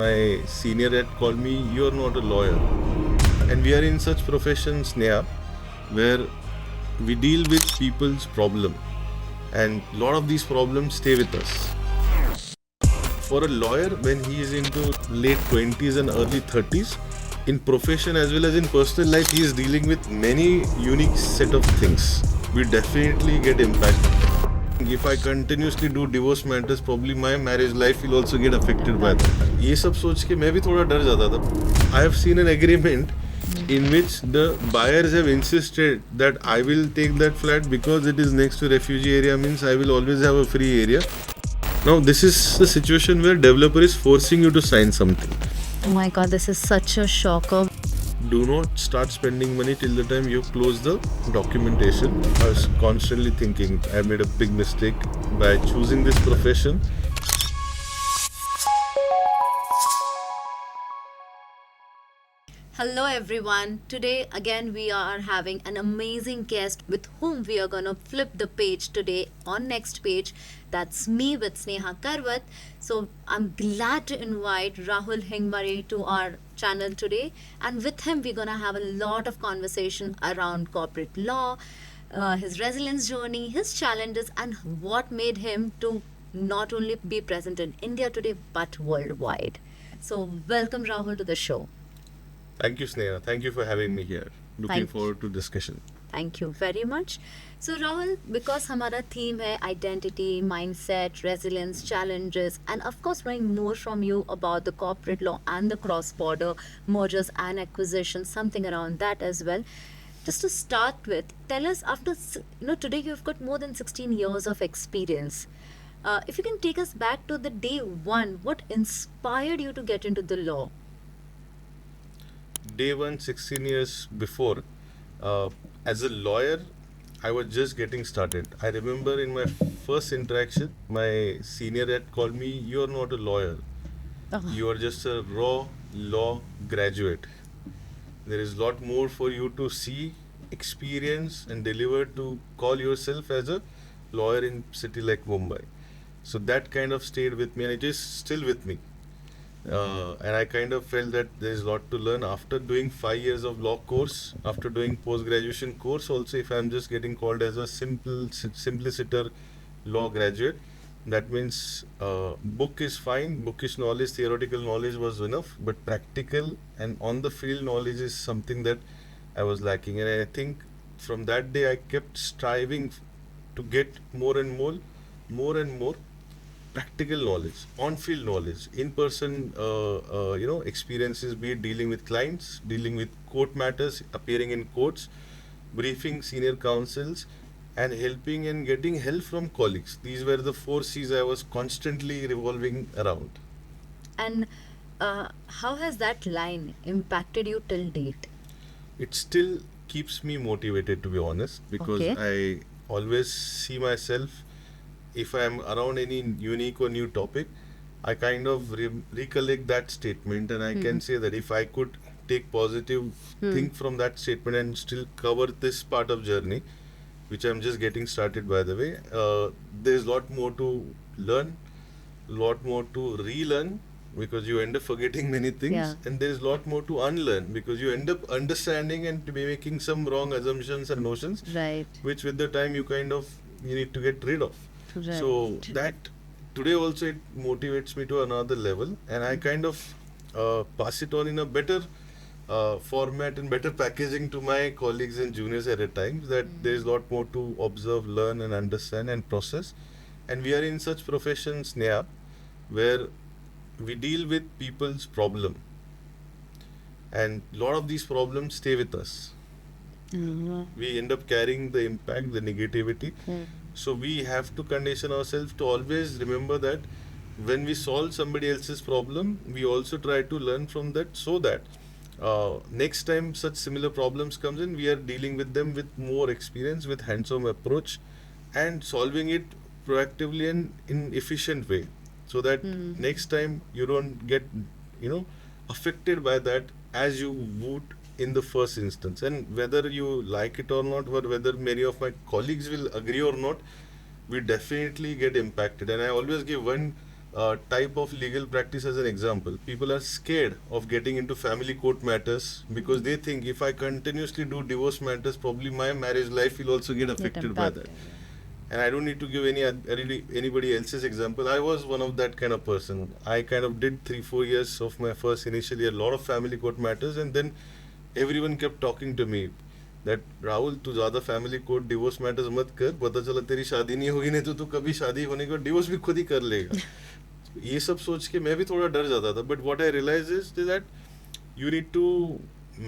My senior had called me, "You're not a lawyer." And we are in such professions, Sneha, where we deal with people's problem. And a lot of these problems stay with us. For a lawyer, when he is into late 20s and early 30s, in profession as well as in personal life, he is dealing with many unique set of things. We definitely get impacted. If I continuously do divorce matters, probably my marriage life will also get affected by that. ये सब सोच के मैं भी थोड़ा डर जाता था. I have seen an agreement in which the buyers have insisted that I will take that flat because it is next to refugee area, means I will always have a free area. Now this is the situation where developer is forcing you to sign something. Oh my god, this is such a shocker. Do not start spending money till the time you close the documentation. I was constantly thinking I made a big mistake by choosing this profession. Hello everyone. Today again we are having an amazing guest with whom we are gonna flip the page today on next page. That's me with Sneha Karwat. So I'm glad to invite Rahul Hingmire to our channel today, and with him we're gonna have a lot of conversation around corporate law, his resilience journey, his challenges, and what made him to not only be present in India today but worldwide. So welcome Rahul to the show. Thank you, Sneha. Thank you for having me here. Looking forward to discussion. Thank you very much. So Rahul, because हमारा theme है identity, mindset, resilience, challenges, and of course knowing more from you about the corporate law and the cross-border mergers and acquisitions, something around that as well. Just to start with, tell us, after today you've got more than 16 years of experience. If you can take us back to the day one, what inspired you to get into the law? Day one, 16 years before, as a lawyer, I was just getting started. I remember in my first interaction, my senior had called me, "You're not a lawyer. You are just a raw law graduate. There is a lot more for you to see, experience, and deliver to call yourself as a lawyer in city like Mumbai." So that kind of stayed with me, and it is still with me. And I kind of felt that there is a lot to learn after doing 5 years of law course, after doing post-graduation course also. If I'm just getting called as a simpliciter law graduate, that means book is fine, bookish knowledge, theoretical knowledge was enough, but practical and on the field knowledge is something that I was lacking. And I think from that day I kept striving to get more and more practical knowledge, on-field knowledge, in-person, experiences, be it dealing with clients, dealing with court matters, appearing in courts, briefing senior counsels, and helping and getting help from colleagues. These were the 4 C's I was constantly revolving around. And how has that line impacted you till date? It still keeps me motivated, to be honest, because I always see myself, if I am around any unique or new topic, I kind of recollect that statement, and I can say that if I could take positive thing from that statement and still cover this part of journey, which I'm just getting started, by the way, there's a lot more to learn, lot more to relearn, because you end up forgetting many things, and there's a lot more to unlearn, because you end up understanding and to be making some wrong assumptions and notions, which with the time you need to get rid of. So that today also it motivates me to another level, and I kind of pass it on in a better format and better packaging to my colleagues and juniors at a time, that there is a lot more to observe, learn, and understand and process. And we are in such professions, Sneha, where we deal with people's problem, and a lot of these problems stay with us. We end up carrying the impact, the negativity. So we have to condition ourselves to always remember that when we solve somebody else's problem, we also try to learn from that, so that next time such similar problems comes in, we are dealing with them with more experience, with hands-on approach, and solving it proactively and in efficient way, so that next time you don't get affected by that as you would in the first instance. And whether you like it or not, or whether many of my colleagues will agree or not, we definitely get impacted. And I always give one type of legal practice as an example. People are scared of getting into family court matters because they think if I continuously do divorce matters, probably my marriage life will also get affected by that. And I don't need to give anybody else's example. I was one of that kind of person. I kind of did 3-4 years of my first initially a lot of family court matters, and then everyone kept talking to me that Rahul, तू ज़्यादा family court divorce matters मत कर, पता चला तेरी शादी नहीं होगी, नहीं तो तू कभी शादी होने के बाद डिवोर्स भी खुद ही कर लेगा. ये सब सोच के मैं भी थोड़ा डर जाता था. But what I realize is that you need to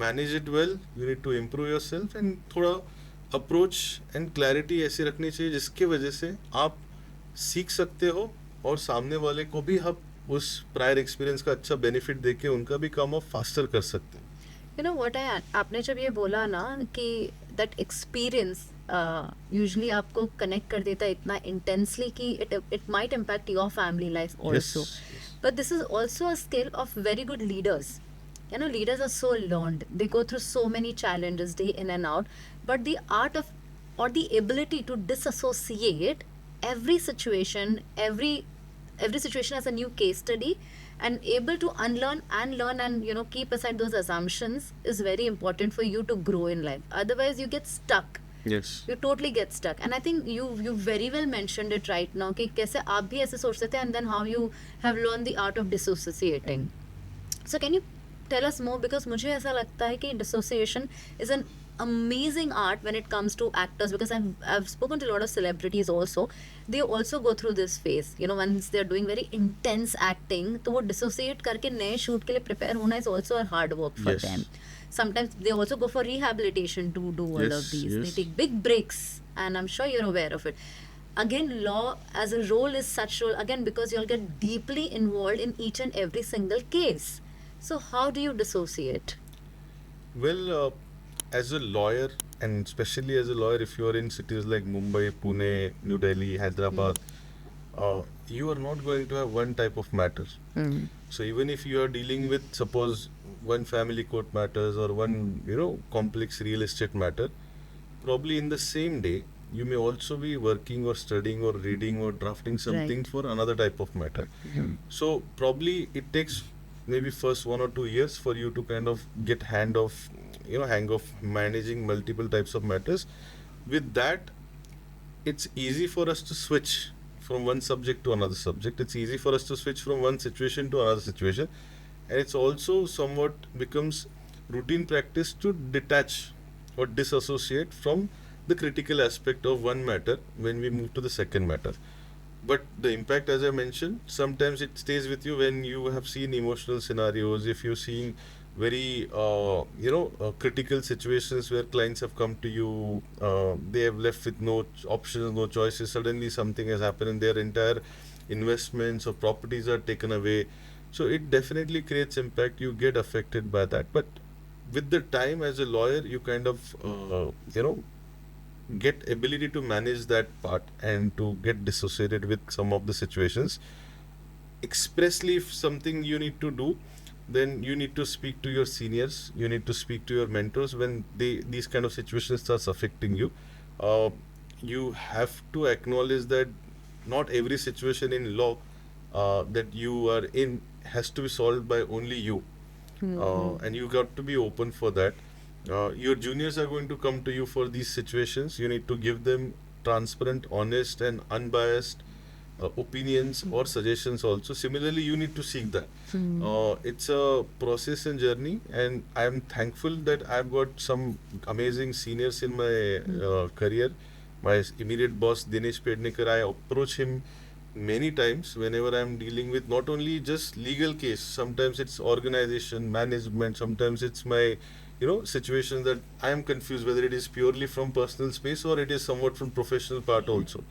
manage it well, you need to improve yourself, and थोड़ा अप्रोच एंड क्लैरिटी ऐसी रखनी चाहिए जिसके वजह से आप सीख सकते हो और सामने वाले को भी आप उस प्रायर एक्सपीरियंस का अच्छा बेनिफिट देके उनका भी काम आप फास्टर कर सकते हो. यू नो व्हाट आई, आपने जब ये बोला ना कि दैट एक्सपीरियंस यूजुअली आपको कनेक्ट कर देता है इतना इंटेंसली कि it might impact your family life also. But this is also a skill of very good leaders. You know, leaders are so learned. They go through so many challenges day in and out. But the art of, or the ability to disassociate every situation, every situation as a new case study, and able to unlearn and learn and, you know, keep aside those assumptions is very important for you to grow in life. Otherwise, you get stuck. Yes. You totally get stuck. And I think you very well mentioned it right now कि कैसे आप भी ऐसे सोचते थे, and then how you have learned the art of dissociating. So can you tell us more, because मुझे ऐसा लगता है कि dissociation is an amazing art when it comes to actors, because I've spoken to a lot of celebrities also. They also go through this phase, you know, once they're doing very intense acting, तो वो dissociate करके नए shoot के लिए prepare होना is also a hard work for them. Sometimes they also go for rehabilitation to do all of these. They take big breaks, and I'm sure you're aware of it. Again, law as a role is such role, again, because you'll get deeply involved in each and every single case. So how do you dissociate? Well, as a lawyer, and especially as a lawyer, if you are in cities like Mumbai, Pune, New Delhi, Hyderabad, you are not going to have one type of matter. So even if you are dealing with, suppose, one family court matters or one, you know, complex real estate matter, probably in the same day you may also be working or studying or reading or drafting something for another type of matter. So probably it takes maybe first 1 or 2 years for you to kind of get hang of managing multiple types of matters. With that, it's easy for us to switch from one subject to another subject. It's easy for us to switch from one situation to another situation. And it's also somewhat becomes routine practice to detach or disassociate from the critical aspect of one matter when we move to the second matter. But the impact, as I mentioned, sometimes it stays with you when you have seen emotional scenarios, if you've seen very critical situations where clients have come to you, they have left with no options, no choices, suddenly something has happened and their entire investments or properties are taken away. So it definitely creates impact. You get affected by that. But with the time as a lawyer, you kind of, get ability to manage that part and to get dissociated with some of the situations. Expressly, if something you need to do, then you need to speak to your seniors. You need to speak to your mentors when these kind of situations starts affecting you. You have to acknowledge that not every situation in law that you are in has to be solved by only you. And you got to be open for that. Your juniors are going to come to you for these situations. You need to give them transparent, honest and unbiased opinions or suggestions also. Similarly, you need to seek that. It's a process and journey, and I am thankful that I've got some amazing seniors in my career. My immediate boss, Dinesh Pednekar, I approach him many times whenever I'm dealing with not only just legal case, sometimes it's organization, management, sometimes it's my situation that I am confused whether it is purely from personal space or it is somewhat from professional part also.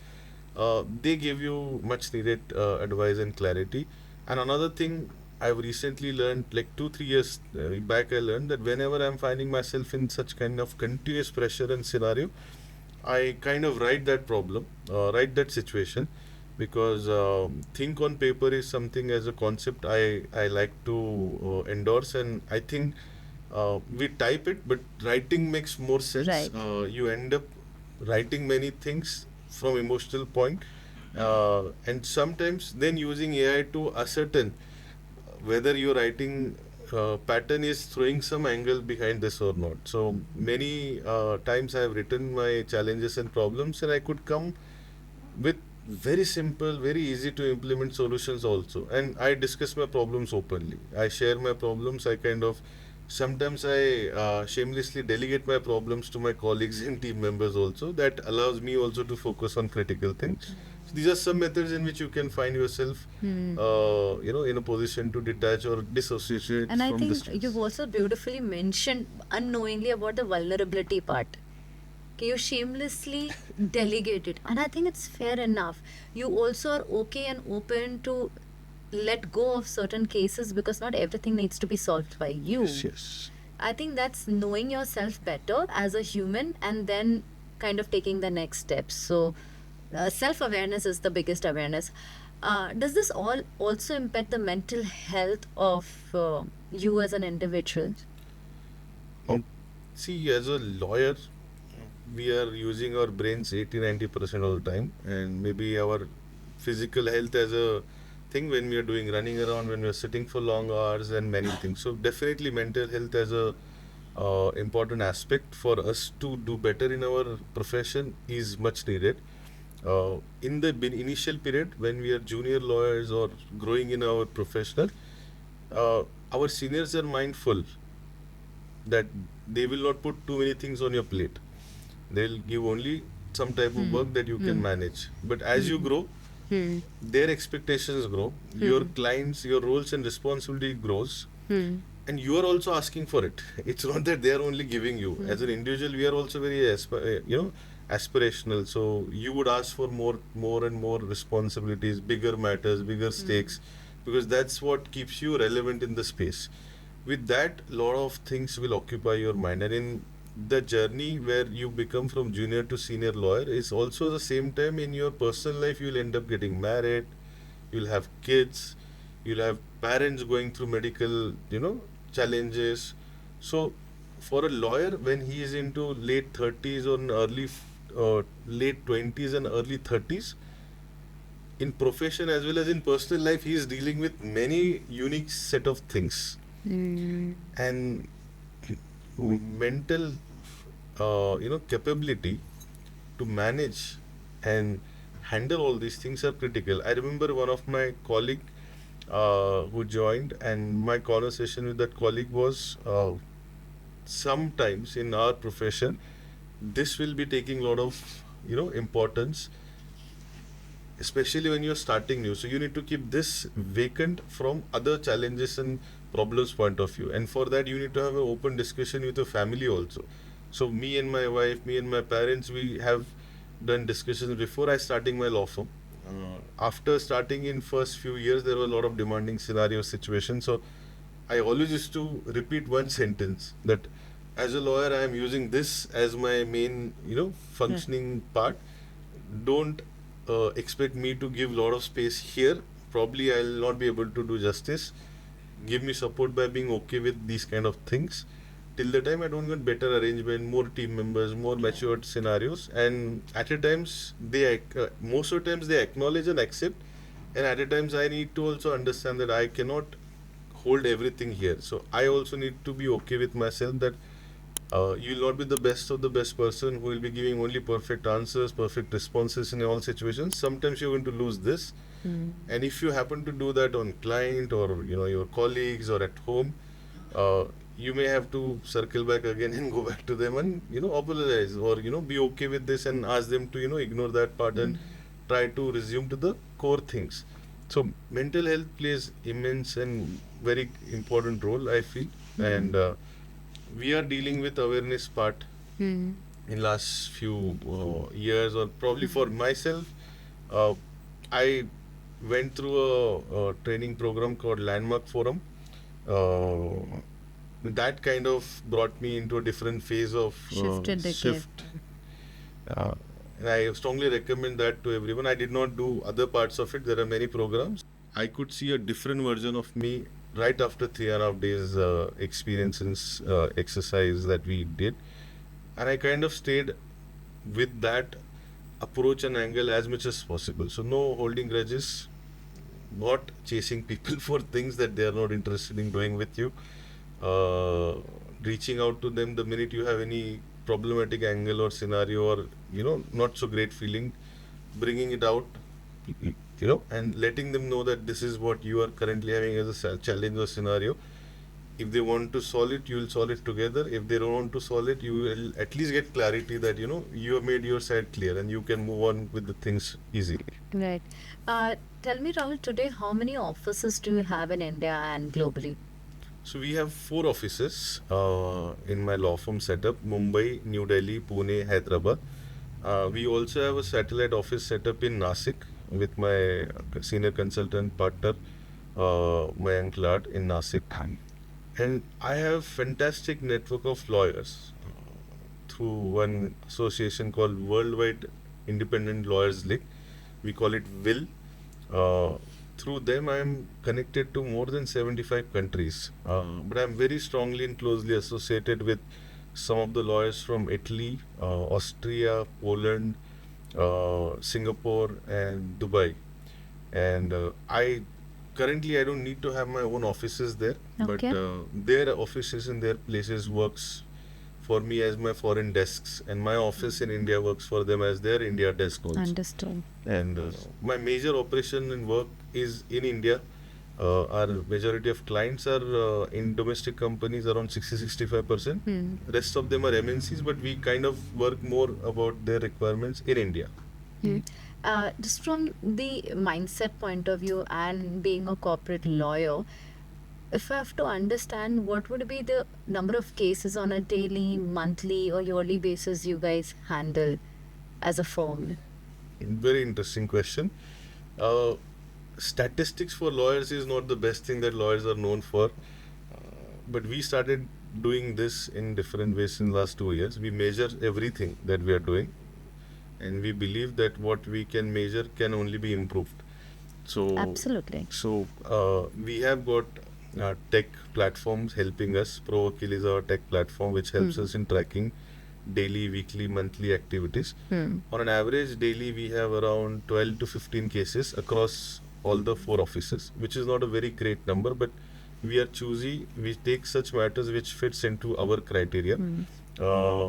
They give you much needed advice and clarity. And another thing I've recently learned, like 2-3 years back, I learned that whenever I'm finding myself in such kind of continuous pressure and scenario, I kind of write that problem, write that situation, because think on paper is something as a concept I like to endorse, and I think we type it, but writing makes more sense. Right. You end up writing many things from emotional point, And sometimes then using AI to ascertain whether your writing pattern is throwing some angle behind this or not. So many times I have written my challenges and problems, and I could come with very simple, very easy to implement solutions also. And I discuss my problems openly. I share my problems. I kind of sometimes I shamelessly delegate my problems to my colleagues and team members also. That allows me also to focus on critical things. So these are some methods in which you can find yourself, in a position to detach or dissociate And I from the think stress. you've also beautifully mentioned unknowingly about the vulnerability part. Okay, you shamelessly delegate it. And I think it's fair enough. You also are okay and open to let go of certain cases because not everything needs to be solved by you. Yes, yes. I think that's knowing yourself better as a human and then kind of taking the next steps. So, self awareness is the biggest awareness. Does this all also impact the mental health of you as an individual? Oh, see, as a lawyer, we are using our brains 80-90% all the time, and maybe our physical health as a thing when we are doing running around, when we are sitting for long hours, and many things. So definitely mental health as a important aspect for us to do better in our profession is much needed. In the initial period when we are junior lawyers or growing in our professional, our seniors are mindful that they will not put too many things on your plate. They'll give only some type of work that you can manage. But as you grow, their expectations grow, your clients, your roles and responsibility grows, and you are also asking for it. It's not that they are only giving you. As an individual, we are also very aspirational. So you would ask for more and more responsibilities, bigger matters, bigger stakes, because that's what keeps you relevant in the space. With that, lot of things will occupy your mind, and in the journey where you become from junior to senior lawyer is also the same time in your personal life you'll end up getting married, you'll have kids, you'll have parents going through medical challenges. So for a lawyer, when he is into late 30s or late 20s and early 30s, in profession as well as in personal life, he is dealing with many unique set of things. And mental capability to manage and handle all these things are critical. I remember one of my colleague who joined, and my conversation with that colleague was, sometimes in our profession this will be taking a lot of importance, especially when you're starting new. So you need to keep this vacant from other challenges and problems point of view. And for that, you need to have an open discussion with your family also. So me and my wife, me and my parents, we have done discussions before I starting my law firm. After starting in first few years, there were a lot of demanding scenario situations. So I always used to repeat one sentence that as a lawyer, I am using this as my main, functioning part. Don't expect me to give a lot of space here. Probably I'll not be able to do justice. Give me support by being okay with these kind of things. Till the time I don't get better arrangement, more team members, more matured scenarios, and at a times most of the times they acknowledge and accept, and at a times I need to also understand that I cannot hold everything here. So I also need to be okay with myself that you'll not be the best of the best person who will be giving only perfect answers, perfect responses in all situations. Sometimes you're going to lose this. And if you happen to do that on client or your colleagues or at home, you may have to circle back again and go back to them and apologize, or be okay with this and ask them to ignore that part and try to resume to the core things. So mental health plays immense and very important role, I feel. And we are dealing with awareness part in last few years, or probably for myself, I went through a training program called Landmark Forum. That kind of brought me into a different phase of Shifted the shift. And I strongly recommend that to everyone. I did not do other parts of it. There are many programs. I could see a different version of me right after 3.5 days experience and exercise that we did. And I kind of stayed with that approach and angle as much as possible. So no holding grudges, not chasing people for things that they are not interested in doing with you. Uh, Reaching out to them the minute you have any problematic angle or scenario or not so great feeling, bringing it out, and letting them know that this is what you are currently having as a challenge or scenario. If they want to solve it, you will solve it together. If they don't want to solve it, you will at least get clarity that you have made your side clear and you can move on with the things easily. Right. Tell me, Rahul, today how many offices do you have in India and globally? So we have 4 offices in my law firm setup: Mumbai, New Delhi, Pune, Hyderabad. We also have a satellite office set up in Nasik with my senior consultant partner, Mayank Lad in Nasik. And I have fantastic network of lawyers through one association called Worldwide Independent Lawyers League. We call it WIL. Through them, I am connected to more than 75 countries. But I am very strongly and closely associated with some of the lawyers from Italy, Austria, Poland, Singapore, and Dubai. And I don't need to have my own offices there, but Okay. their offices in their places works for me as my foreign desks, and my office in India works for them as their India desk also. Understood. And my major operation and work is in India. Our majority of clients are in domestic companies, around 60-65%. Rest of them are MNCs, but we kind of work more about their requirements in India. Just from the mindset point of view and being a corporate lawyer, if I have to understand, what would be the number of cases on a daily, monthly, or yearly basis you guys handle as a firm? Very interesting question. Uh, Statistics for lawyers is not the best thing that lawyers are known for, but we started doing this in different ways in the last 2 years. We measure everything that we are doing, and we believe that what we can measure can only be improved. So Absolutely. we have got tech platforms helping us. ProVakil is our tech platform which helps us in tracking daily, weekly, monthly activities. On an average daily, we have around 12 to 15 cases across all the 4 offices, which is not a very great number, but we are choosy. We take such matters which fits into our criteria.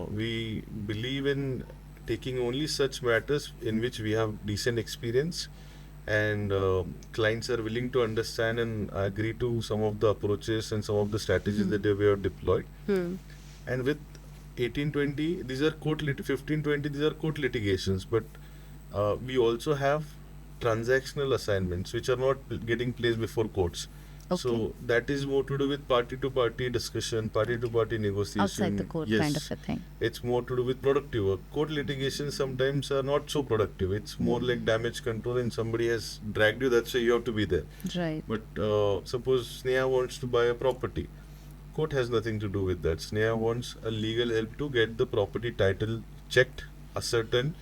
We believe in taking only such matters in which we have decent experience, and clients are willing to understand and agree to some of the approaches and some of the strategies that we have deployed. And with 1820, these are 1520, these are court litigations, but we also have transactional assignments which are not getting placed before courts. So that is more to do with party-to-party discussion, party-to-party negotiation. Outside the court kind of a thing. It's more to do with productive work. Court litigations sometimes are not so productive. It's more like damage control, and somebody has dragged you, that's why you have to be there. Right. But suppose Sneha wants to buy a property. Court has nothing to do with that. Sneha wants a legal help to get the property title checked, ascertained,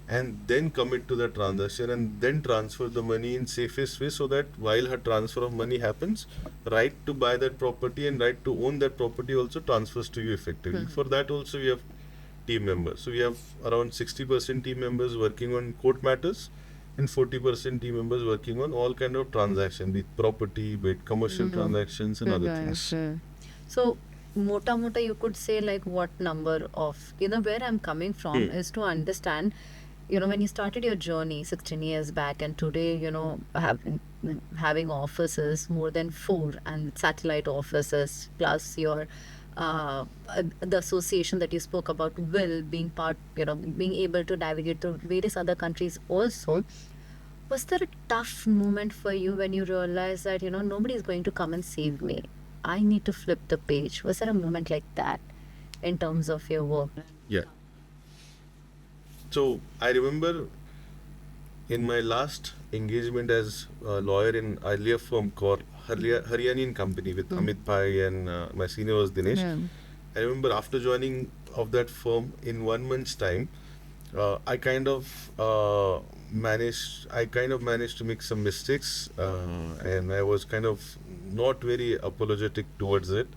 and then commit to the transaction and then transfer the money in safest way, so that while her transfer of money happens, right to buy that property and right to own that property also transfers to you effectively. For that also we have team members. So we have around 60% team members working on court matters and 40% team members working on all kind of transaction, be it property, be it commercial transactions and other things. So, mota you could say like what number of, where I'm coming from is to understand, when you started your journey 16 years back and today, having offices, more than 4 and satellite offices, plus your the association that you spoke about, will being part, being able to navigate through various other countries also. Was there a tough moment for you when you realized that, nobody is going to come and save me? I need to flip the page. Was there a moment like that in terms of your work? Yeah. So I remember in my last engagement as a lawyer in earlier firm called Haryanian company with Amit Bhai and my senior was Dinesh. I remember after joining of that firm in 1 month's time, I kind of managed to make some mistakes, and I was kind of not very apologetic towards it,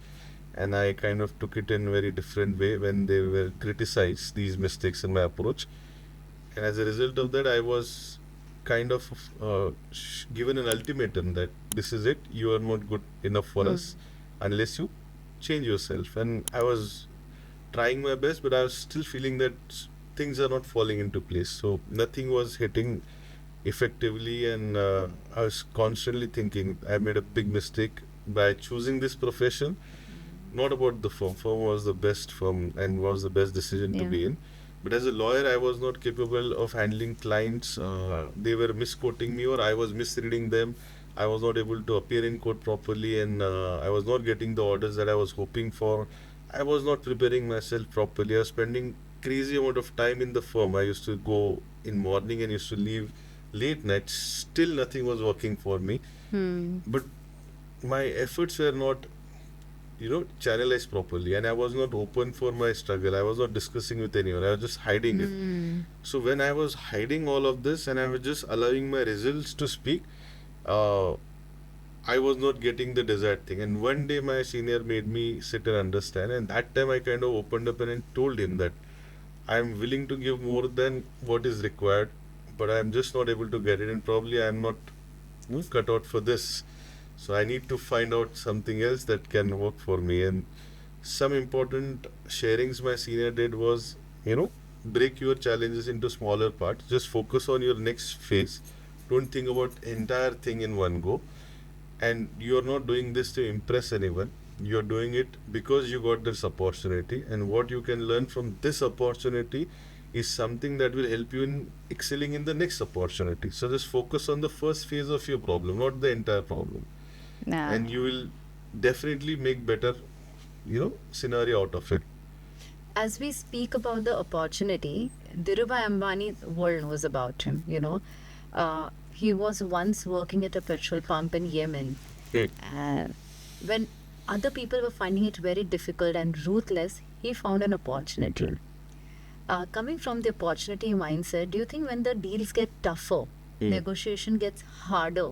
and I kind of took it in a very different way when they were criticized these mistakes in my approach. And as a result of that, I was kind of given an ultimatum that this is it, you are not good enough for us unless you change yourself. And I was trying my best, but I was still feeling that things are not falling into place. So nothing was hitting effectively, and I was constantly thinking I made a big mistake by choosing this profession. Not about the firm. Firm was the best firm and was the best decision to be in. But as a lawyer, I was not capable of handling clients. They were misquoting me, or I was misreading them. I was not able to appear in court properly, and I was not getting the orders that I was hoping for. I was not preparing myself properly. I was spending crazy amount of time in the firm. I used to go in morning and used to leave late night. Still nothing was working for me. But my efforts were not channelized properly, and I was not open for my struggle. I was not discussing with anyone. I was just hiding it. So when I was hiding all of this and I was just allowing my results to speak, uh, I was not getting the desired thing. And one day my senior made me sit and understand, and that time I kind of opened up and told him that I am willing to give more than what is required, but I am just not able to get it, and probably I am not cut out for this. So I need to find out something else that can work for me. And some important sharings my senior did was, break your challenges into smaller parts. Just focus on your next phase. Don't think about entire thing in one go. And you're not doing this to impress anyone. You're doing it because you got this opportunity. And what you can learn from this opportunity is something that will help you in excelling in the next opportunity. So just focus on the first phase of your problem, not the entire problem. And you will definitely make better, scenario out of it. As we speak about the opportunity, Dhirubhai Ambani's world knows about him, he was once working at a petrol pump in Yemen. And when other people were finding it very difficult and ruthless, he found an opportunity. Coming from the opportunity mindset, do you think when the deals get tougher, negotiation gets harder,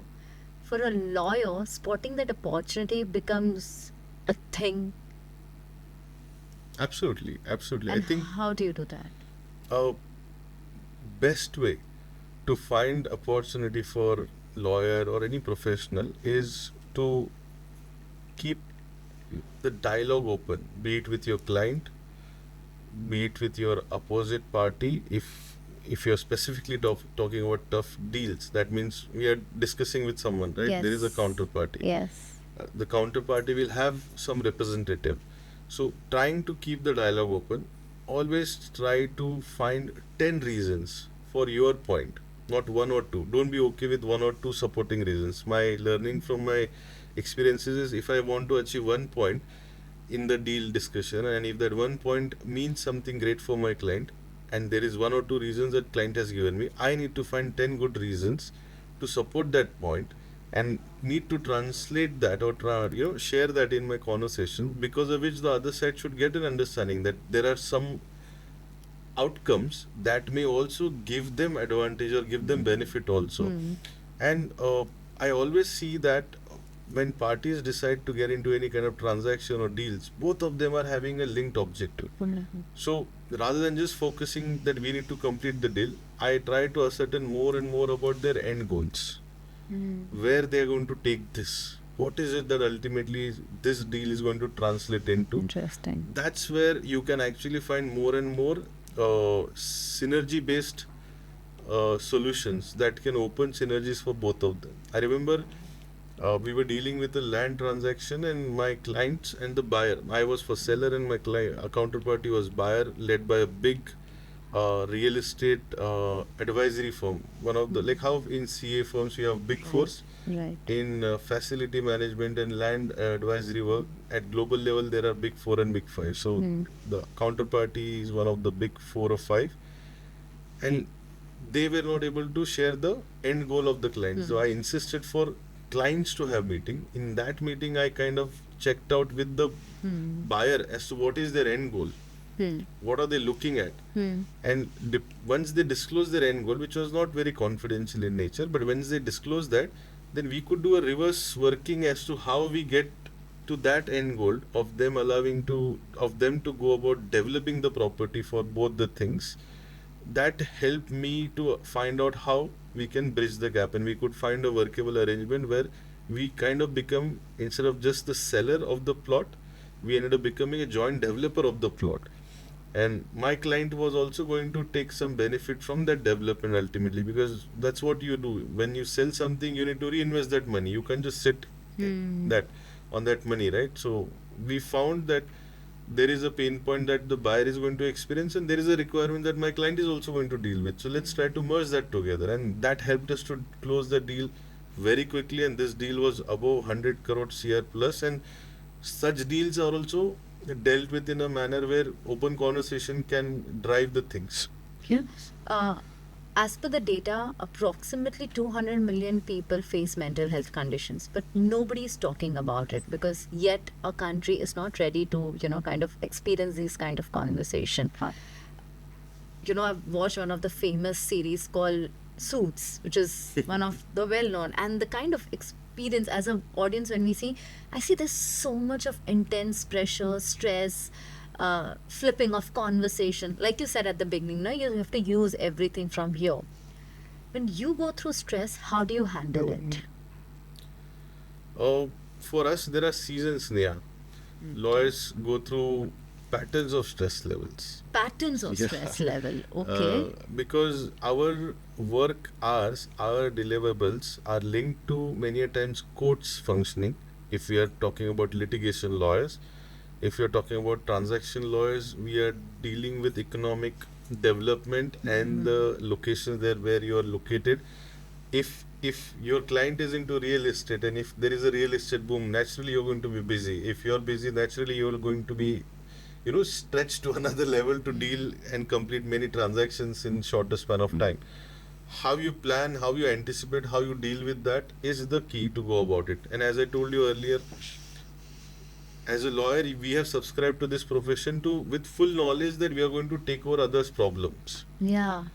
for a lawyer, spotting that opportunity becomes a thing? Absolutely. And I think how do you do that? best way to find opportunity for lawyer or any professional is to keep the dialogue open, be it with your client, be it with your opposite party. If you're specifically talking about tough deals, that means we are discussing with someone, right? There is a counterparty. Yes. The counterparty will have some representative. So trying to keep the dialogue open, always try to find 10 reasons for your point, not one or two. Don't be okay with one or two supporting reasons. My learning from my experiences is, if I want to achieve one point in the deal discussion, and if that one point means something great for my client, and there is one or two reasons that client has given me, I need to find 10 good reasons to support that point, and need to translate that or share that in my conversation, because of which the other side should get an understanding that there are some outcomes that may also give them advantage or give them benefit also. And I always see that when parties decide to get into any kind of transaction or deals, both of them are having a linked objective. So rather than just focusing that we need to complete the deal, I try to ascertain more and more about their end goals. Where they are going to take this. What is it that ultimately this deal is going to translate into? Interesting. That's where you can actually find more and more synergy based solutions that can open synergies for both of them. I remember we were dealing with a land transaction, and my clients and the buyer, I was for seller and my counterparty was buyer, led by a big real estate advisory firm. One of the, like how in CA firms we have big fours, Right. in facility management and land advisory work at global level there are big four and big five. So the counterparty is one of the big four or five, and they were not able to share the end goal of the client. So I insisted for clients to have meeting. In that meeting I kind of checked out with the buyer as to what is their end goal. What are they looking at? And once they disclose their end goal, which was not very confidential in nature, but once they disclose that, then we could do a reverse working as to how we get to that end goal of them to go about developing the property for both the things that helped me to find out how we can bridge the gap, and we could find a workable arrangement where we kind of become, instead of just the seller of the plot, we ended up becoming a joint developer of the plot. And my client was also going to take some benefit from that development ultimately, because that's what you do. When you sell something, you need to reinvest that money. You can't just sit that on that money, right? So we found that there is a pain point that the buyer is going to experience, and there is a requirement that my client is also going to deal with. So let's try to merge that together, and that helped us to close the deal very quickly. And this deal was above 100 crore CR plus, and such deals are also dealt with in a manner where open conversation can drive the things. Yeah. As per the data, approximately 200 million people face mental health conditions, but nobody is talking about it because yet our country is not ready to, kind of experience this kind of conversation. I've watched one of the famous series called Suits, which is one of the well-known, and the kind of experience as an audience when we see, I see there's so much of intense pressure, stress, flipping of conversation. Like you said at the beginning, you have to use everything from here. When you go through stress, how do you handle it? For us, there are seasons, Sneha. Lawyers go through patterns of stress levels. Patterns of stress level, okay. Because our work hours, our deliverables are linked to many a times courts functioning. If we are talking about litigation lawyers, if you're talking about transaction lawyers, we are dealing with economic development and the locations there where you are located. If your client is into real estate, and if there is a real estate boom, naturally you're going to be busy. If you're busy, naturally you're going to be stretched to another level to deal and complete many transactions in shorter span of time. How you plan, how you anticipate, how you deal with that is the key to go about it. And as I told you earlier, as a lawyer, we have subscribed to this profession with full knowledge that we are going to take over others' problems. Yeah.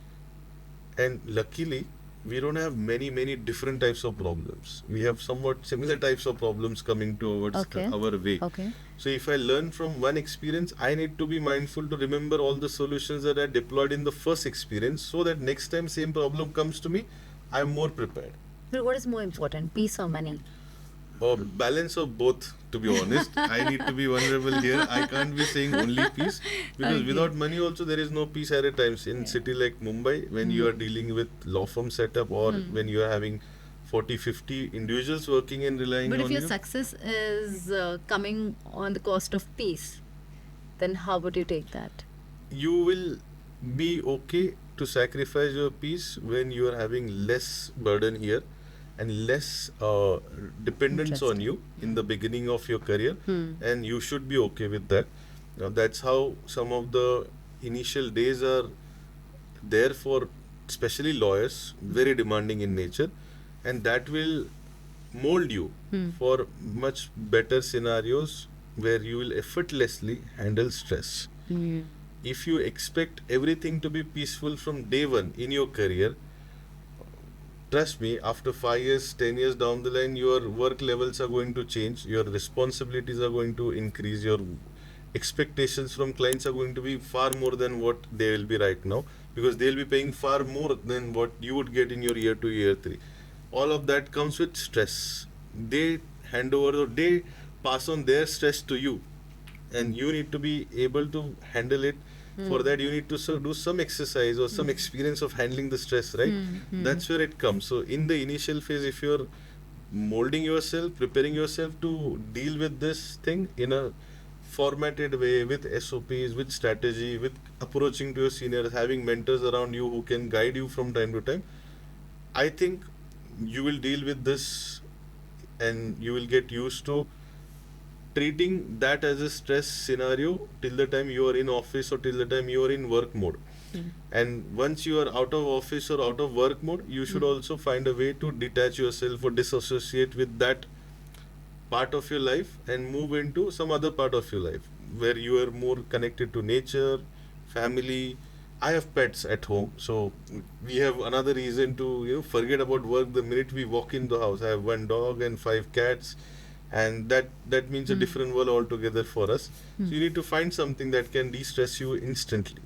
And luckily, we don't have many different types of problems. We have somewhat similar types of problems coming towards our way. Okay. So if I learn from one experience, I need to be mindful to remember all the solutions that I deployed in the first experience, so that next time same problem comes to me, I'm more prepared. But what is more important, peace or money? Balance of both, to be honest. I need to be vulnerable here. I can't be saying only peace, because without money also there is no peace at times. In city like Mumbai, when you are dealing with law firm setup, or when you are having 40-50 individuals working and relying on you. But if your success is coming on the cost of peace, then how would you take that? You will be okay to sacrifice your peace when you are having less burden here and less dependence on you in the beginning of your career, and you should be okay with that. Now, that's how some of the initial days are there for especially lawyers, very demanding in nature, and that will mold you for much better scenarios where you will effortlessly handle stress. If you expect everything to be peaceful from day one in your career, trust me, after 5 years, 10 years down the line, your work levels are going to change, your responsibilities are going to increase, your expectations from clients are going to be far more than what they will be right now, because they'll be paying far more than what you would get in your year 2, year 3. All of that comes with stress. They hand over, or they pass on their stress to you, and you need to be able to handle it. For that, you need to do some exercise or some experience of handling the stress, right? That's where it comes. So in the initial phase, if you're molding yourself, preparing yourself to deal with this thing in a formatted way, with SOPs, with strategy, with approaching to your seniors, having mentors around you who can guide you from time to time, I think you will deal with this, and you will get used to treating that as a stress scenario till the time you are in office, or till the time you are in work mode. And once you are out of office or out of work mode, you should also find a way to detach yourself or disassociate with that part of your life and move into some other part of your life where you are more connected to nature, family. I have pets at home, so we have another reason to forget about work the minute we walk in the house. I have 1 dog and 5 cats, and that means a different world altogether for us. So you need to find something that can de-stress you instantly.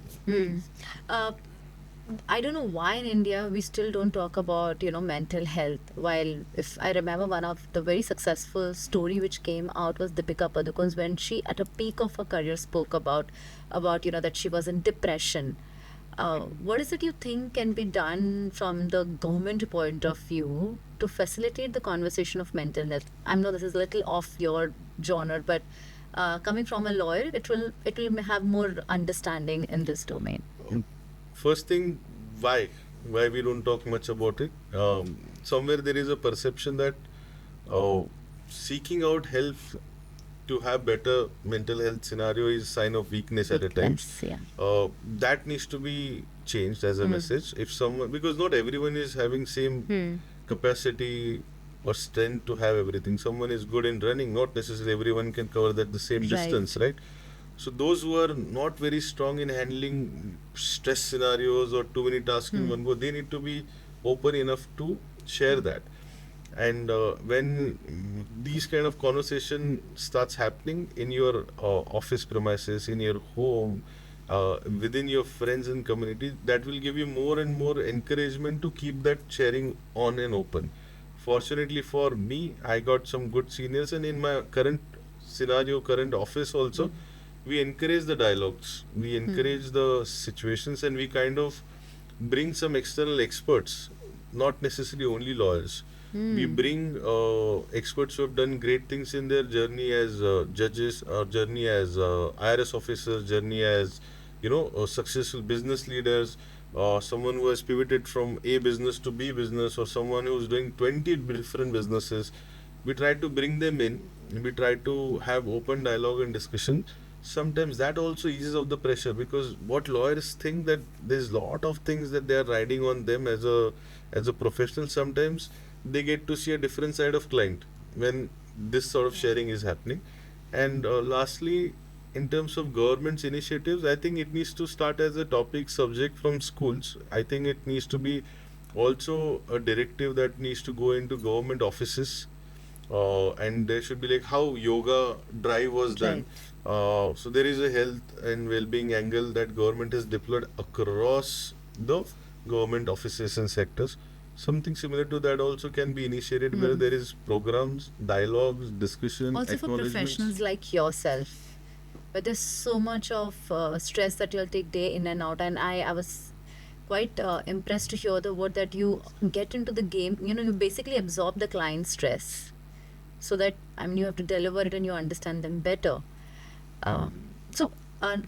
I don't know why in India we still don't talk about, mental health. While if I remember one of the very successful story which came out was Deepika Padukone's when she at a peak of her career spoke about that she was in depression. What is it you think can be done from the government point of view to facilitate the conversation of mental health? I know this is a little off your genre, but coming from a lawyer, it will have more understanding in this domain. First thing, why? Why we don't talk much about it? Somewhere there is a perception that uh, seeking out help to have better mental health scenario is sign of weakness at a time. Weakness, yeah. That needs to be changed as a message. If someone, because not everyone is having same capacity or strength to have everything. Someone is good in running, not necessarily everyone can cover that the same Right. distance, right? So those who are not very strong in handling stress scenarios or too many tasks in one go, they need to be open enough to share that. And when these kind of conversation starts happening in your office premises, in your home, within your friends and community, that will give you more and more encouragement to keep that sharing on and open. Fortunately for me, I got some good seniors, and in my current scenario, current office also, we encourage the dialogues, we encourage the situations, and we kind of bring some external experts, not necessarily only lawyers. We bring experts who have done great things in their journey as judges, or journey as IRS officers, journey as successful business leaders, someone who has pivoted from A business to B business, or someone who is doing 20 different businesses. We try to bring them in. We try to have open dialogue and discussion. Sometimes that also eases of the pressure, because what lawyers think that there's lot of things that they are riding on them as a professional. Sometimes they get to see a different side of client when this sort of sharing is happening. And lastly, in terms of government's initiatives, I think it needs to start as a topic subject from schools. I think it needs to be also a directive that needs to go into government offices, and there should be like how yoga drive was done. So there is a health and well-being angle that government has deployed across the government offices and sectors. Something similar to that also can be initiated, where there is programs, dialogues, discussion, Also for acknowledgements. professionals like yourself, but there's so much of stress that you'll take day in and out, and I was quite impressed to hear the word that you get into the game. You basically absorb the client's stress, so that you have to deliver it and you understand them better. So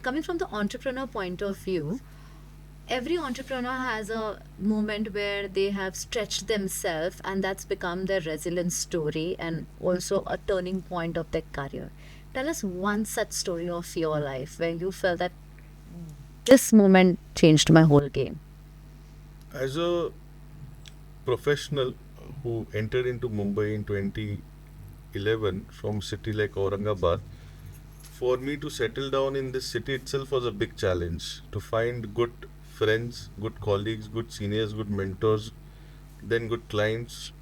coming from the entrepreneur point of view, every entrepreneur has a moment where they have stretched themselves, and that's become their resilience story and also a turning point of their career. Tell us one such story of your life where you felt that this moment changed my whole game. As a professional who entered into Mumbai in 2011 from city like Aurangabad, for me to settle down in this city itself was a big challenge. To find good friends, good colleagues, good seniors, good mentors, then good clients,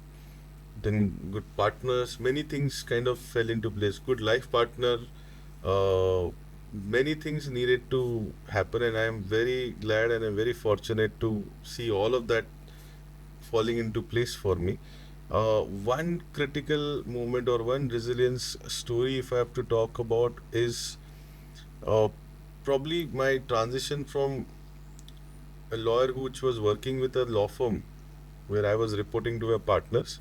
then good partners. Many things kind of fell into place. Good life partner. Uh, Many things needed to happen, and I am very glad and I'm very fortunate to see all of that falling into place for me. One critical moment or one resilience story, if I have to talk about, is uh, probably my transition from a lawyer which was working with a law firm where I was reporting to my partners,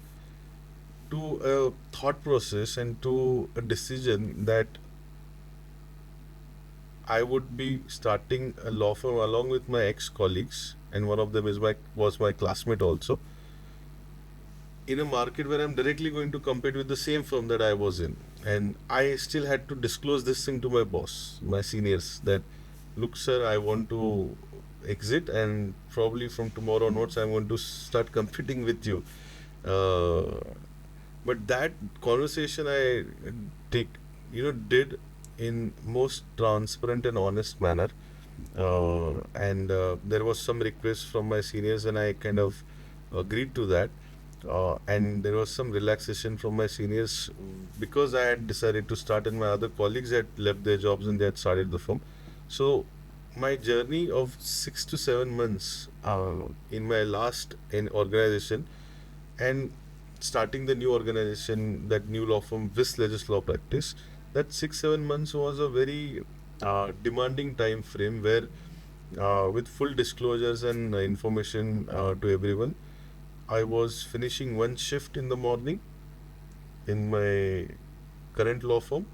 to a thought process and to a decision that I would be starting a law firm along with my ex-colleagues, and one of them was my classmate also, in a market where I'm directly going to compete with the same firm that I was in. And I still had to disclose this thing to my boss, my seniors, that look, sir, I want to exit, and probably from tomorrow onwards, I'm going to start competing with you. Uh, but that conversation I take, did in most transparent and honest manner. And there was some request from my seniors, and I kind of agreed to that. And there was some relaxation from my seniors because I had decided to start, and my other colleagues had left their jobs and they had started the firm. So my journey of 6 to 7 months in my last organization, and starting the new organization, that new law firm, Vis Legis Law Practice, that 6 7 months was a very demanding time frame where, with full disclosures and information to everyone, I was finishing one shift in the morning in my current law firm,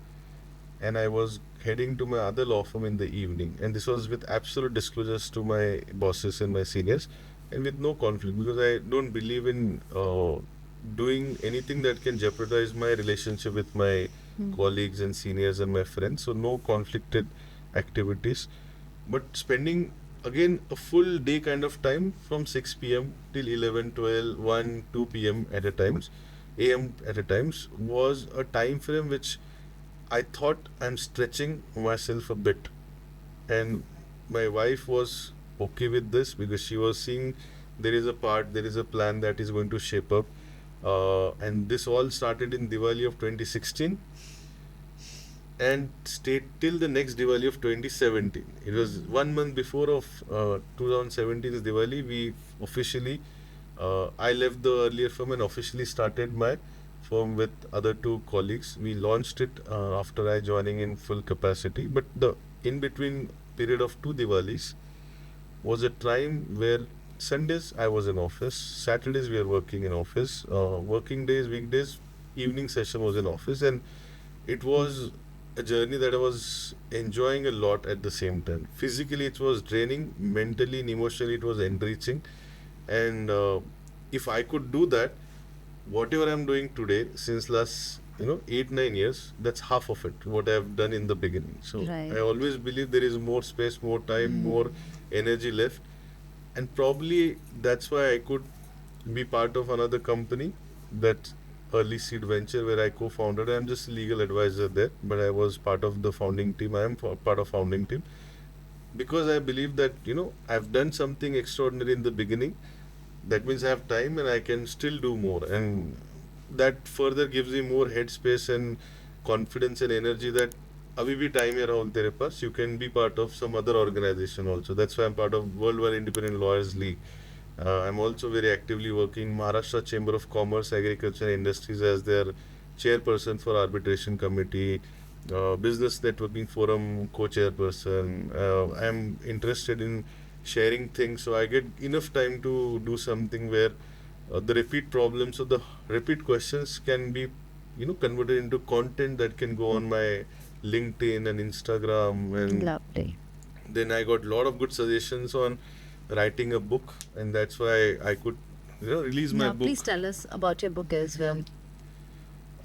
and I was heading to my other law firm in the evening. And this was with absolute disclosures to my bosses and my seniors, and with no conflict, because I don't believe in doing anything that can jeopardize my relationship with my colleagues and seniors and my friends. So no conflicted activities, but spending again a full day kind of time from 6 p.m. till 11, 12, 1, 2 p.m. at a times, am at a times, was a time frame which I thought I'm stretching myself a bit. And my wife was okay with this, because she was seeing there is a plan that is going to shape up. And this all started in Diwali of 2016 and stayed till the next Diwali of 2017. It was 1 month before of 2017's Diwali. We officially, I left the earlier firm and officially started my firm with other two colleagues. We launched it after I joining in full capacity. But the in between period of two Diwalis was a time where Sundays I was in office, Saturdays we are working in office, working days, weekdays, evening session was in office, and it was a journey that I was enjoying a lot at the same time. Physically, it was draining. Mentally and emotionally, it was enriching. And if I could do that, whatever I'm doing today, since last 8 9 years, that's half of it. What I've done in the beginning. So Right. I always believe there is more space, more time, more energy left, and probably that's why I could be part of another company, that early seed venture where I co-founded. I'm just legal advisor there, but I was part of the founding team. I am part of founding team, because I believe that I've done something extraordinary in the beginning. That means I have time and I can still do more, and that further gives me more headspace and confidence and energy that अभी भी time है राहुल तेरे पास, you can be part of some other organization also. That's why I'm part of Worldwide Independent Lawyers League. I'm also very actively working Maharashtra Chamber of Commerce, Agriculture and Industries as their chairperson for arbitration committee, business networking forum co-chairperson. I'm interested in sharing things, so I get enough time to do something where the repeat problems or the repeat questions can be converted into content that can go on my LinkedIn and Instagram. And Lovely. then I got a lot of good suggestions on writing a book, and that's why I could release my Now, book. please tell us about your book as well.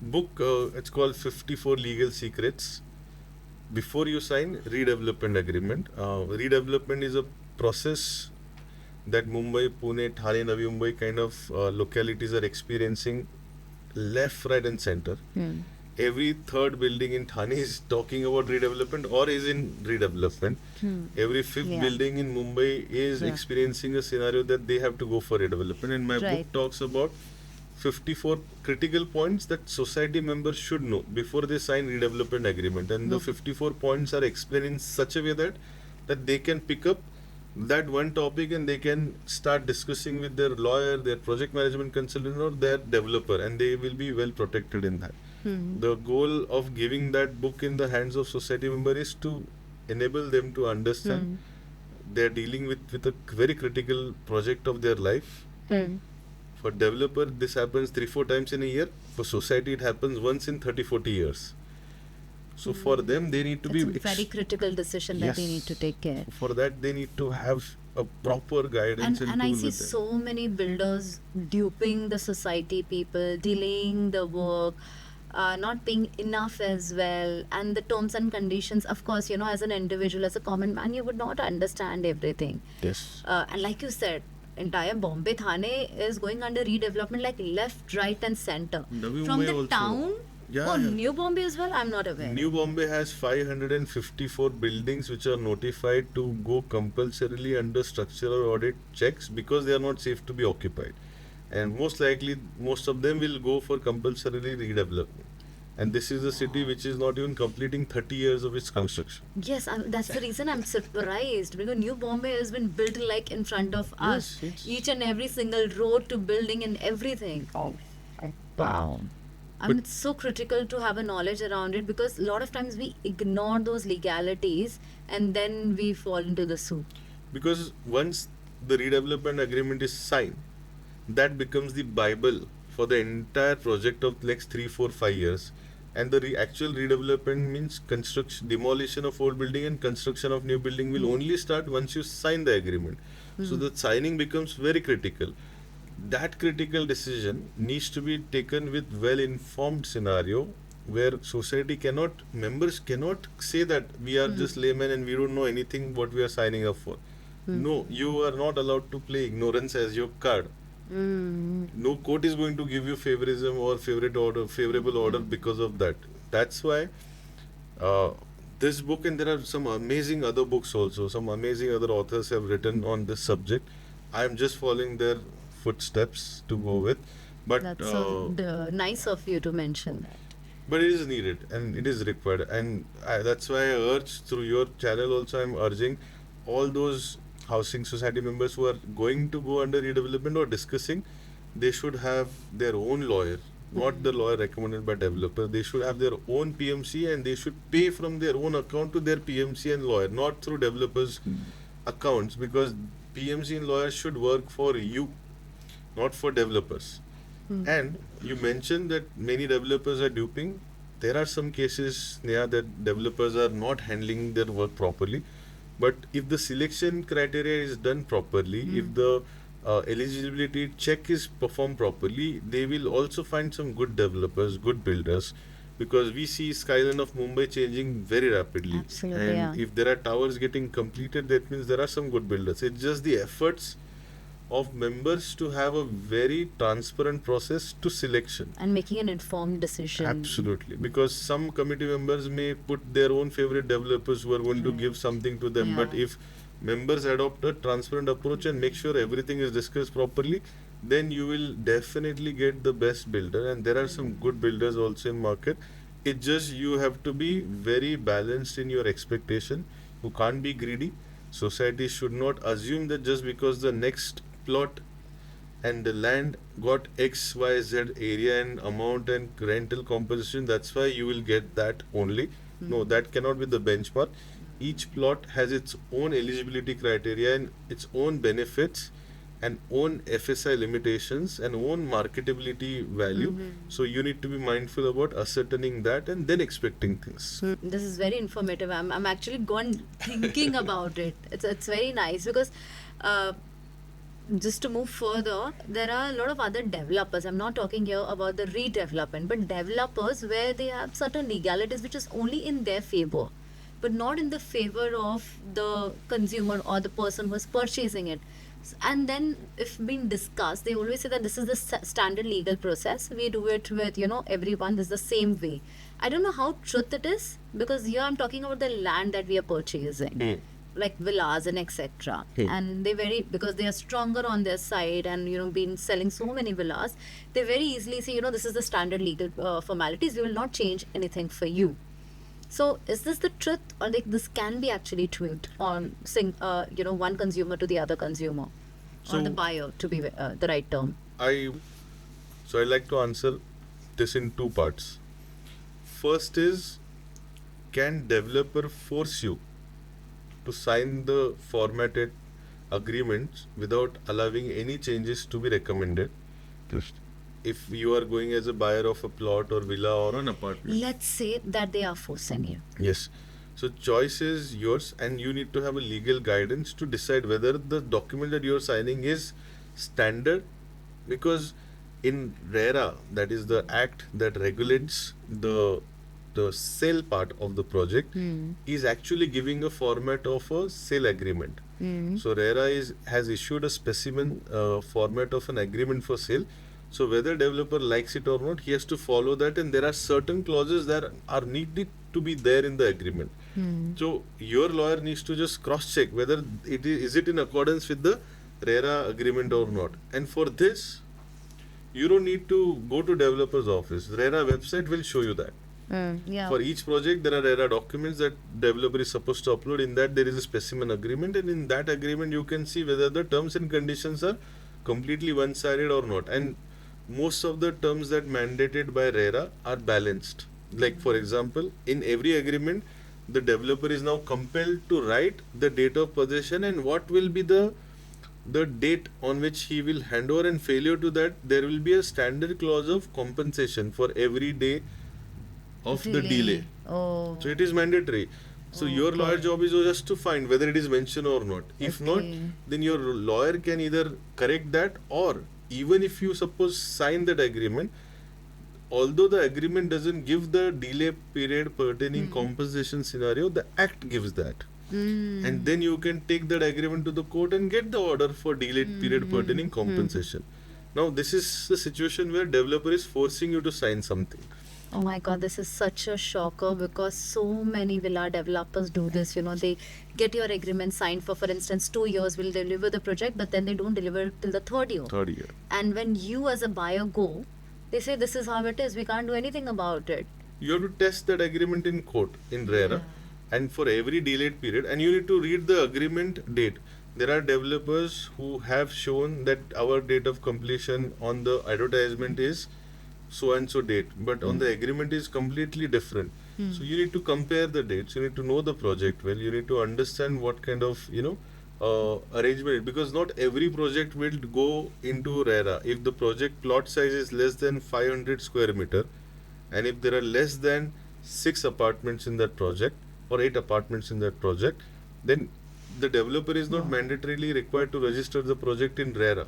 It's called 54 Legal Secrets Before You Sign Redevelopment Agreement. Redevelopment is a process that Mumbai, Pune, Thane, Navi Mumbai kind of localities are experiencing left, right and center. Every third building in Thane is talking about redevelopment or is in redevelopment. Every fifth Yeah. building in Mumbai is Yeah. experiencing a scenario that they have to go for redevelopment. And my Right. book talks about 54 critical points that society members should know before they sign redevelopment agreement. And the 54 points are explained in such a way that they can pick up that one topic and they can start discussing with their lawyer, their project management consultant or their developer, and they will be well protected in that. The goal of giving that book in the hands of society member is to enable them to understand they're dealing with a very critical project of their life. For developer, this happens 3-4 times in a year. For society, it happens once in 30-40 years. So for them, they need to It's a be very critical decision that they need to take care. For that, they need to have a proper guidance And and I tool see with them. so many builders duping the society people, delaying the work, not paying enough as well, and the terms and conditions. Of course, as an individual, as a common man, you would not understand everything. Yes. And like you said, entire Bombay Thane is going under redevelopment, like left, right, and center. Navi From Mumbai the also. town. Yeah, Oh, yeah. New Bombay as well? I'm not aware. New Bombay has 554 buildings which are notified to go compulsorily under structural audit checks because they are not safe to be occupied. And most likely, most of them will go for compulsorily redevelopment. And this is a city which is not even completing 30 years of its construction. Yes, that's the reason I'm surprised because New Bombay has been built like in front of us. Yes, Each and every single road to building and everything. Oh, wow. I mean, it's so critical to have a knowledge around it because a lot of times we ignore those legalities and then we fall into the soup. Because once the redevelopment agreement is signed, that becomes the Bible for the entire project of the next 3, 4, 5 years. And the actual redevelopment means construction, demolition of old building and construction of new building will only start once you sign the agreement. So the signing becomes very critical. That critical decision needs to be taken with well-informed scenario where members cannot say that we are just laymen and we don't know anything what we are signing up for. No, you are not allowed to play ignorance as your card. No court is going to give you favorism or favorable order because of that. That's why this book, and there are some amazing other books also, some amazing other authors have written on this subject. I am just following their footsteps to go with, but That's so nice of you to mention that. but it is needed and it is required, and that's why I urge through your channel also. I'm urging all those housing society members who are going to go under redevelopment or discussing, they should have their own lawyer, not the lawyer recommended by developer. They should have their own PMC and they should pay from their own account to their PMC and lawyer, not through developers' accounts, because PMC and lawyer should work for you, not for developers. And you mentioned that many developers are duping. There are some cases, Sneha, that developers are not handling their work properly. But if the selection criteria is done properly, if the eligibility check is performed properly, they will also find some good developers, good builders. Because we see skyline of Mumbai changing very rapidly. Absolutely, and yeah. if there are towers getting completed, that means there are some good builders. It's just the efforts of members to have a very transparent process to selection. And making an informed decision. Absolutely, because some committee members may put their own favorite developers who are going to give something to them. But if members adopt a transparent approach and make sure everything is discussed properly, then you will definitely get the best builder. And there are some good builders also in market. It just you have to be very balanced in your expectation. You can't be greedy. Society should not assume that just because the next plot and the land got XYZ area and amount and rental composition, that's why you will get that only. No, that cannot be the benchmark. Each plot has its own eligibility criteria and its own benefits and own FSI limitations and own marketability value. So you need to be mindful about ascertaining that and then expecting things. This is very informative. I'm actually gone thinking about it. It's very nice because just to move further, there are a lot of other developers. I'm not talking here about the redevelopment, but developers where they have certain legalities which is only in their favor, but not in the favor of the consumer or the person who is purchasing it. And then if being discussed, they always say that this is the standard legal process. We do it with, everyone. This is the same way. I don't know how truth it is, because here I'm talking about the land that we are purchasing. Like villas and etc. And because they are stronger on their side and been selling so many villas, they very easily say, this is the standard legal formalities. We will not change anything for you. So is this the truth, or like this can be actually tweaked on one consumer to the other consumer, or the buyer to be the right term? I like to answer this in two parts. First is, can developer force you to sign the formatted agreements without allowing any changes to be recommended? If you are going as a buyer of a plot or villa or an apartment. Let's say that they are forcing you. Yes. So choice is yours, and you need to have a legal guidance to decide whether the document that you are signing is standard. Because in RERA, that is the act that regulates the sale part of the project, is actually giving a format of a sale agreement. So RERA has issued a specimen format of an agreement for sale. So whether developer likes it or not, he has to follow that, and there are certain clauses that are needed to be there in the agreement. So your lawyer needs to just cross-check whether is it in accordance with the RERA agreement or not. And for this, you don't need to go to developer's office. RERA website will show you that. Yeah. For each project, there are RERA documents that developer is supposed to upload. In that, there is a specimen agreement, and in that agreement, you can see whether the terms and conditions are completely one-sided or not. And most of the terms that mandated by RERA are balanced. Like for example, in every agreement, the developer is now compelled to write the date of possession and what will be the date on which he will hand over, and failure to that, there will be a standard clause of compensation for every day of the delay. Oh. So it is mandatory. So your lawyer job is just to find whether it is mentioned or not. If not, then your lawyer can either correct that, or even if you suppose sign that agreement, although the agreement doesn't give the delay period pertaining compensation scenario, the act gives that. And then you can take that agreement to the court and get the order for delayed period pertaining compensation. Now this is the situation where developer is forcing you to sign something. Oh my God, this is such a shocker because so many villa developers do this. You know, they get your agreement signed for instance, 2 years will deliver the project, but then they don't deliver till the third year. Third year. And when you as a buyer go, they say this is how it is. We can't do anything about it. You have to test that agreement in court, in RERA, and for every delayed period, and you need to read the agreement date. There are developers who have shown that our date of completion on the advertisement is so and so date, but on the agreement is completely different. So you need to compare the dates. You need to know the project well. You need to understand what kind of arrangement, because not every project will go into RERA. If the project plot size is less than 500 square meter, and if there are less than 6 apartments in that project or 8 apartments in that project, then the developer is not mandatorily required to register the project in RERA.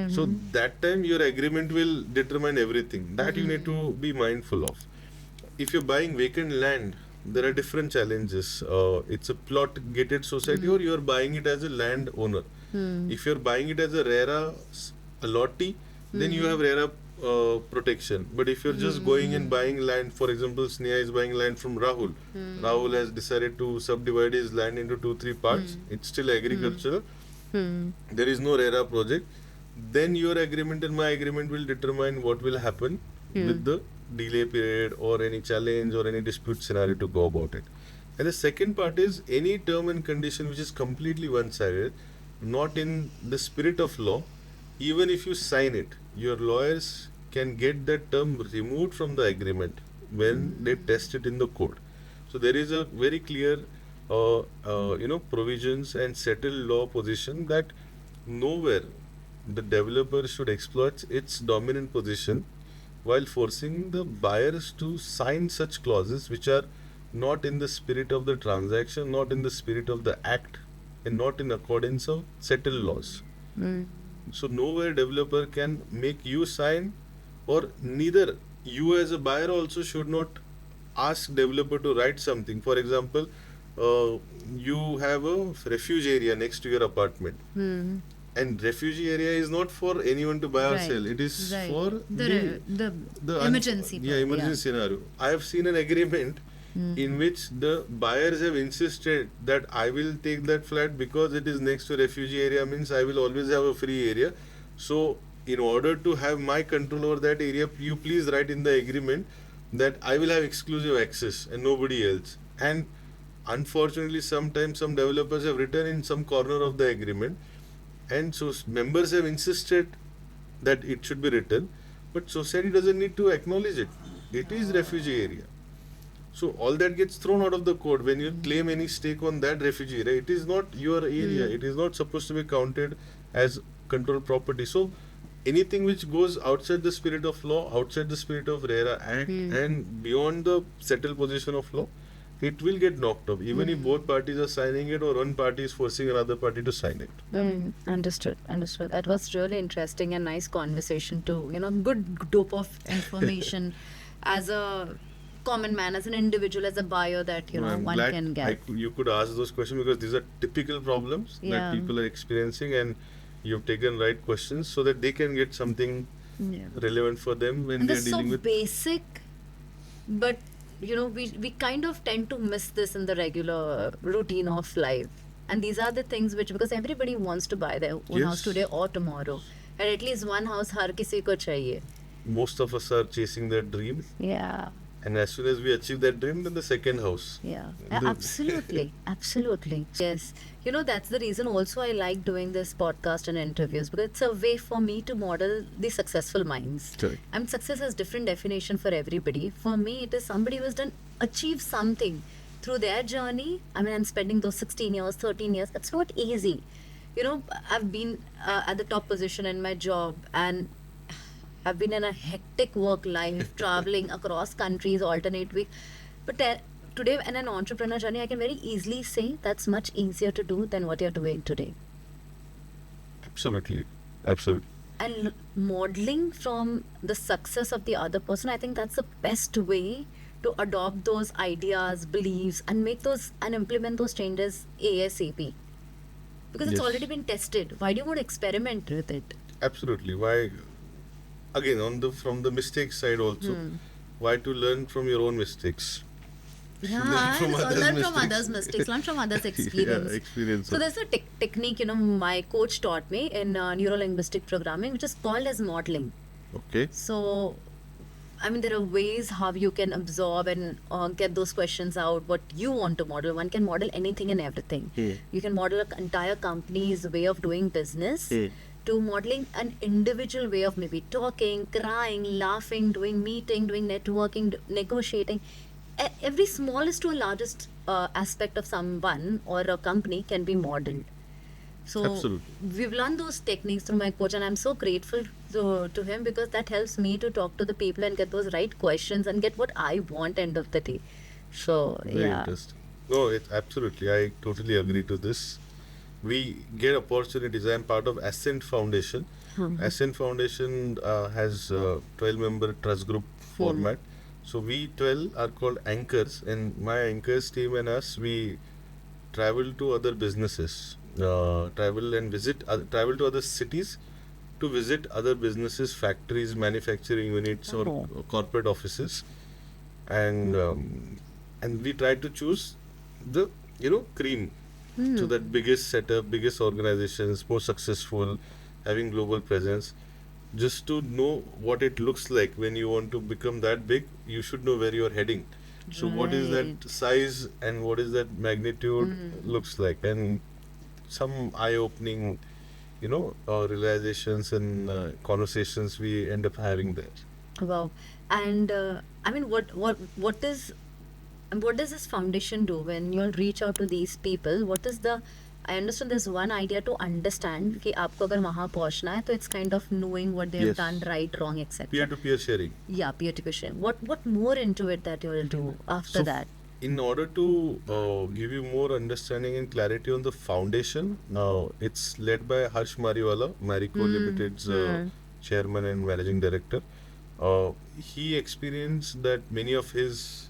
So that time your agreement will determine everything. That you need to be mindful of. If you're buying vacant land, there are different challenges. It's a plot gated society or you're buying it as a land owner. If you're buying it as a RERA lottee, then you have RERA protection. But if you're just going and buying land, for example, Sneha is buying land from Rahul. Rahul has decided to subdivide his land into 2-3 parts. It's still agricultural. There is no RERA project. Then your agreement and my agreement will determine what will happen with the delay period or any challenge or any dispute scenario to go about it. And the second part is any term and condition which is completely one-sided, not in the spirit of law. Even if you sign it, your lawyers can get that term removed from the agreement when they test it in the court. So there is a very clear provisions and settled law position that nowhere the developer should exploit its dominant position while forcing the buyers to sign such clauses which are not in the spirit of the transaction, not in the spirit of the act, and not in accordance of settled laws. So nowhere developer can make you sign, or neither you as a buyer also should not ask developer to write something. For example, you have a refuge area next to your apartment. And refugee area is not for anyone to buy or sell. It is for the emergency. Emergency scenario. I have seen an agreement in which the buyers have insisted that I will take that flat because it is next to refugee area, means I will always have a free area. So in order to have my control over that area, you please write in the agreement that I will have exclusive access and nobody else. And unfortunately, sometimes some developers have written in some corner of the agreement, and so members have insisted that it should be written, but society doesn't need to acknowledge it. It is refugee area. So all that gets thrown out of the code when you claim any stake on that refugee area. It is not your area. It is not supposed to be counted as controlled property. So anything which goes outside the spirit of law, outside the spirit of RERA Act, and beyond the settled position of law, it will get knocked off, even if both parties are signing it or one party is forcing another party to sign it. Understood. That was really interesting and nice conversation too. Good dope of information as a common man, as an individual, as a buyer that I'm one glad can get. you could ask those questions because these are typical problems that people are experiencing, and you've taken right questions so that they can get something relevant for them when they're dealing with. Basic, but we kind of tend to miss this in the regular routine of life. And these are the things which, because everybody wants to buy their own house today or tomorrow, and at least one house har kisi ko chahiye. Most of us are chasing their dream. Yeah. And as soon as we achieve that dream, then the second house. Yeah, The- absolutely, absolutely. Yes, that's the reason also I like doing this podcast and interviews, because it's a way for me to model the successful minds. Correct. And success has different definition for everybody. For me, it is somebody who has achieved something through their journey. I mean, I'm spending those 16 years, 13 years. That's not easy. I've been at the top position in my job, and I've been in a hectic work life, traveling across countries, alternate week. But today, in an entrepreneur journey, I can very easily say that's much easier to do than what you're doing today. Absolutely. Absolutely. And modeling from the success of the other person, I think that's the best way to adopt those ideas, beliefs, and make those and implement those changes ASAP. Because it's Yes. already been tested. Why do you want to experiment with it? Absolutely. Why? Again, from the mistake side also, why to learn from your own mistakes? Yeah, from so others' learn from mistakes. others' mistakes, learn from others' experience. Yeah, experience. So there's a technique, my coach taught me in neuro-linguistic programming, which is called as modeling. Okay. So, I mean, there are ways how you can absorb and get those questions out, what you want to model. One can model anything and everything. You can model an entire company's way of doing business to modeling an individual way of maybe talking, crying, laughing, doing meeting, doing networking, negotiating. Every smallest to a largest aspect of someone or a company can be modeled. So Absolutely. we've learned those techniques through my coach, and I'm so grateful to him, because that helps me to talk to the people and get those right questions and get what I want end of the day. So Very yeah. interesting. No, absolutely. I totally agree to this. We get opportunities. I am part of Ascent Foundation. Ascent Foundation has 12-member trust group format. So we 12 are called anchors, and my anchors team and us, we travel to other businesses, travel to other cities to visit other businesses, factories, manufacturing units, or corporate offices, and we try to choose the cream. So that biggest setup, biggest organizations, more successful, having global presence. Just to know what it looks like when you want to become that big, you should know where you're heading. So what is that Right. size and what is that magnitude looks like, and some eye-opening, realizations and conversations we end up having there. Wow. And I mean, what does this foundation do when you'll reach out to these people? I understand there's one idea to understand कि आपको अगर वहाँ पहुँचना है, तो it's kind of knowing what they've Yes. done right, wrong, etc. Peer-to-peer sharing. Yeah, peer-to-peer sharing. What more into it that you'll do after So, that? in order to give you more understanding and clarity on the foundation, it's led by Harsh Mariwala, Marico Limited's chairman and managing director. He experienced that many of his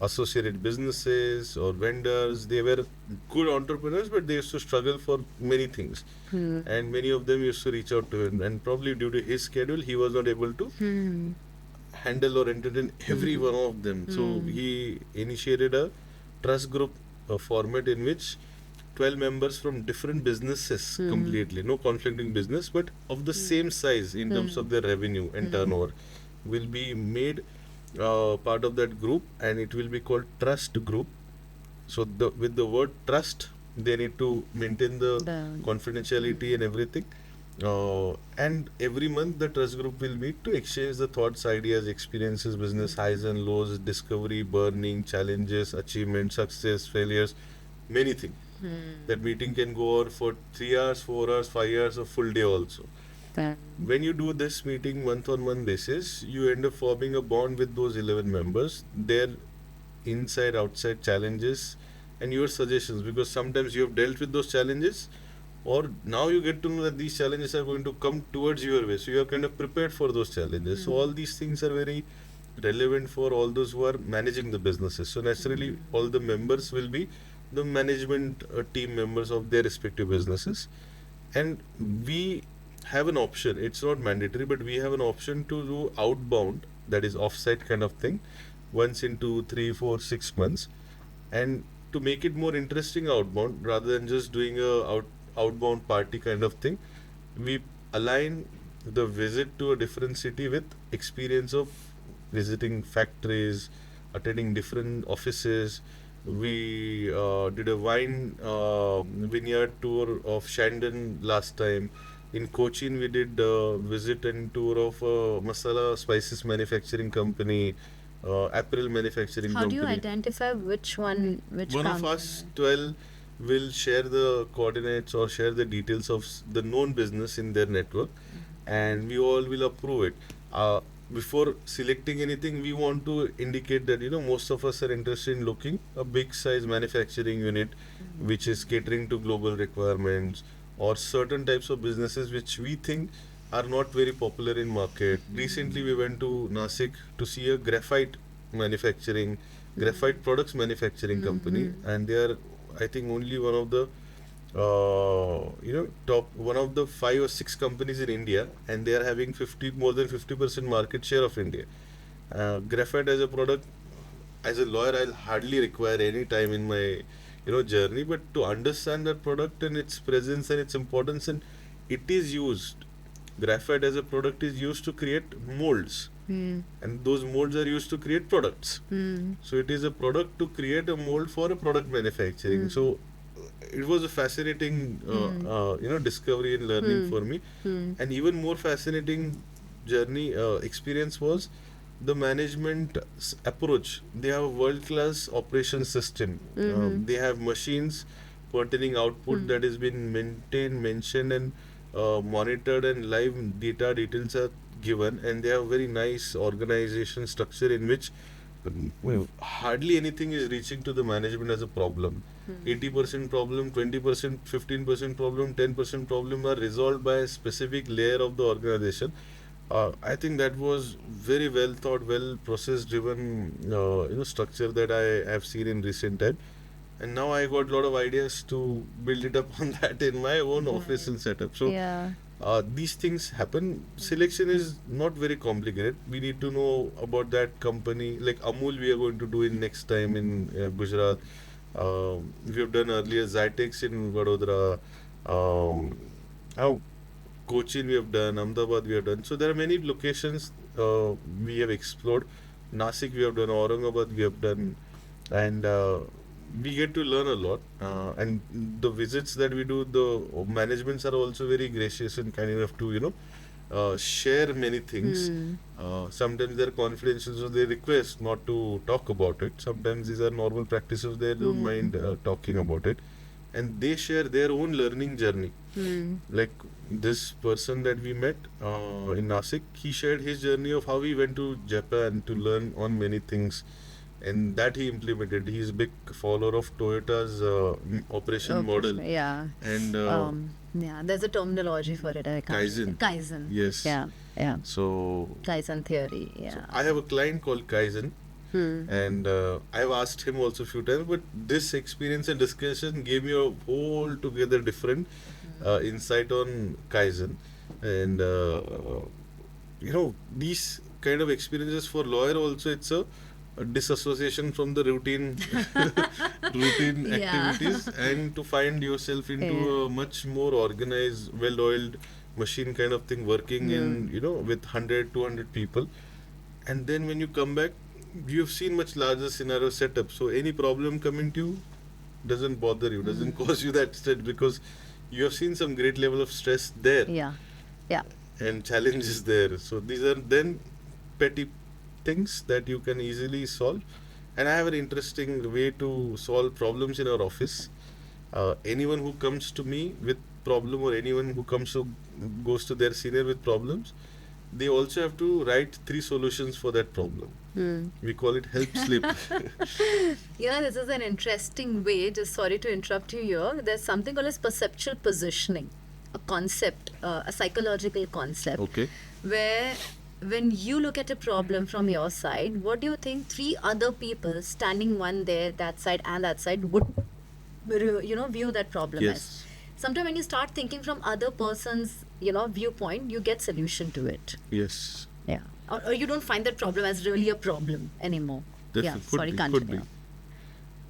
associated businesses or vendors, they were good entrepreneurs, but they used to struggle for many things. And many of them used to reach out to him, and probably due to his schedule, he was not able to handle or entertain every one of them. So he initiated a trust group format in which 12 members from different businesses completely, no conflicting business, but of the same size in terms of their revenue and turnover, will be made part of that group, and it will be called trust group. So with the word trust, they need to maintain the confidentiality and everything. And every month the trust group will meet to exchange the thoughts, ideas, experiences, business highs and lows, discovery, burning, challenges, achievements, success, failures, many things. That meeting can go on for 3 hours, 4 hours, 5 hours, a full day also. When you do this meeting month-on-month basis, you end up forming a bond with those 11 members, their inside, outside challenges and your suggestions, because sometimes you have dealt with those challenges, or now you get to know that these challenges are going to come towards your way, so you are kind of prepared for those challenges. So all these things are very relevant for all those who are managing the businesses. So naturally all the members will be the management team members of their respective businesses, and we have an option. It's not mandatory, but we have an option to do outbound, that is offsite kind of thing, once in 2, 3, 4, 6 months. And to make it more interesting outbound, rather than just doing a outbound party kind of thing, we align the visit to a different city with experience of visiting factories, attending different offices. We did a wine vineyard tour of Shandon last time. In Cochin, we did visit and tour of masala spices manufacturing company, apparel manufacturing How do you company. identify which which One of company? us 12 will share the coordinates or share the details of the known business in their network, and we all will approve it. Before selecting anything, we want to indicate that most of us are interested in looking a big size manufacturing unit which is catering to global requirements, or certain types of businesses which we think are not very popular in market. Recently we went to Nasik to see a graphite products manufacturing company, and they are, I think, only one of the top one of the 5 or 6 companies in India, and they are having more than 50% market share of India. Graphite as a product, as a lawyer, I'll hardly require any time in my journey, but to understand that product and its presence and its importance, and it is used. Graphite as a product is used to create molds, and those molds are used to create products. So it is a product to create a mold for a product manufacturing. So it was a fascinating discovery and learning for me. And even more fascinating journey experience was the management approach. They have a world class operation system. They have machines pertaining output that has been maintained, mentioned, and monitored, and live details are given, and they have very nice organization structure in which hardly anything is reaching to the management as a problem. 80% problem, 20%, 15% problem, 10% problem are resolved by a specific layer of the organization. I think that was very well thought, well process driven structure that I have seen in recent time. And now I got a lot of ideas to build it up on that in my own office and setup. So these things happen. Selection is not very complicated. We need to know about that company. Like Amul, we are going to do it next time in Gujarat. We have done earlier Zytex in Vadodara. How Cochin we have done, Ahmedabad we have done. So there are many locations we have explored. Nasik we have done, Aurangabad we have done, and we get to learn a lot. And the visits that we do, the managements are also very gracious and kind enough to share many things. Sometimes they're confidential, so they request not to talk about it. Sometimes these are normal practices; they don't mind talking about it, and they share their own learning journey. Like this person that we met in Nasik, he shared his journey of how he went to Japan to learn on many things, and that he implemented. He is a big follower of Toyota's operation model. Yeah. And there's a terminology for it. I can't. Kaizen. Kaizen. Yes. Yeah. So Kaizen theory. Yeah. So I have a client called Kaizen, and I've asked him also a few times, but this experience and discussion gave me a whole together different insight on Kaizen. And these kind of experiences for lawyer also, it's a disassociation from the routine activities, and to find yourself into a much more organized, well-oiled machine kind of thing, working in with 100 200 people. And then when you come back, you've seen much larger scenario setup, so any problem coming to you doesn't bother you, doesn't cause you that stress, because you have seen some great level of stress there. Yeah. And challenges there. So these are then petty things that you can easily solve. And I have an interesting way to solve problems in our office. Anyone who comes to me with problem, or anyone who goes to their senior with problems, they also have to write 3 solutions for that problem. We call it help slip. This is an interesting way. Just sorry to interrupt you here. There's something called as perceptual positioning, a concept, a psychological concept. Okay. Where when you look at a problem from your side, what do you think 3 other people standing one there, that side and that side would view that problem Yes. as? Sometimes when you start thinking from other person's viewpoint, you get solution to it. Yes. Yeah. Or you don't find that problem as really a problem anymore. Definitely. Sorry, Could be.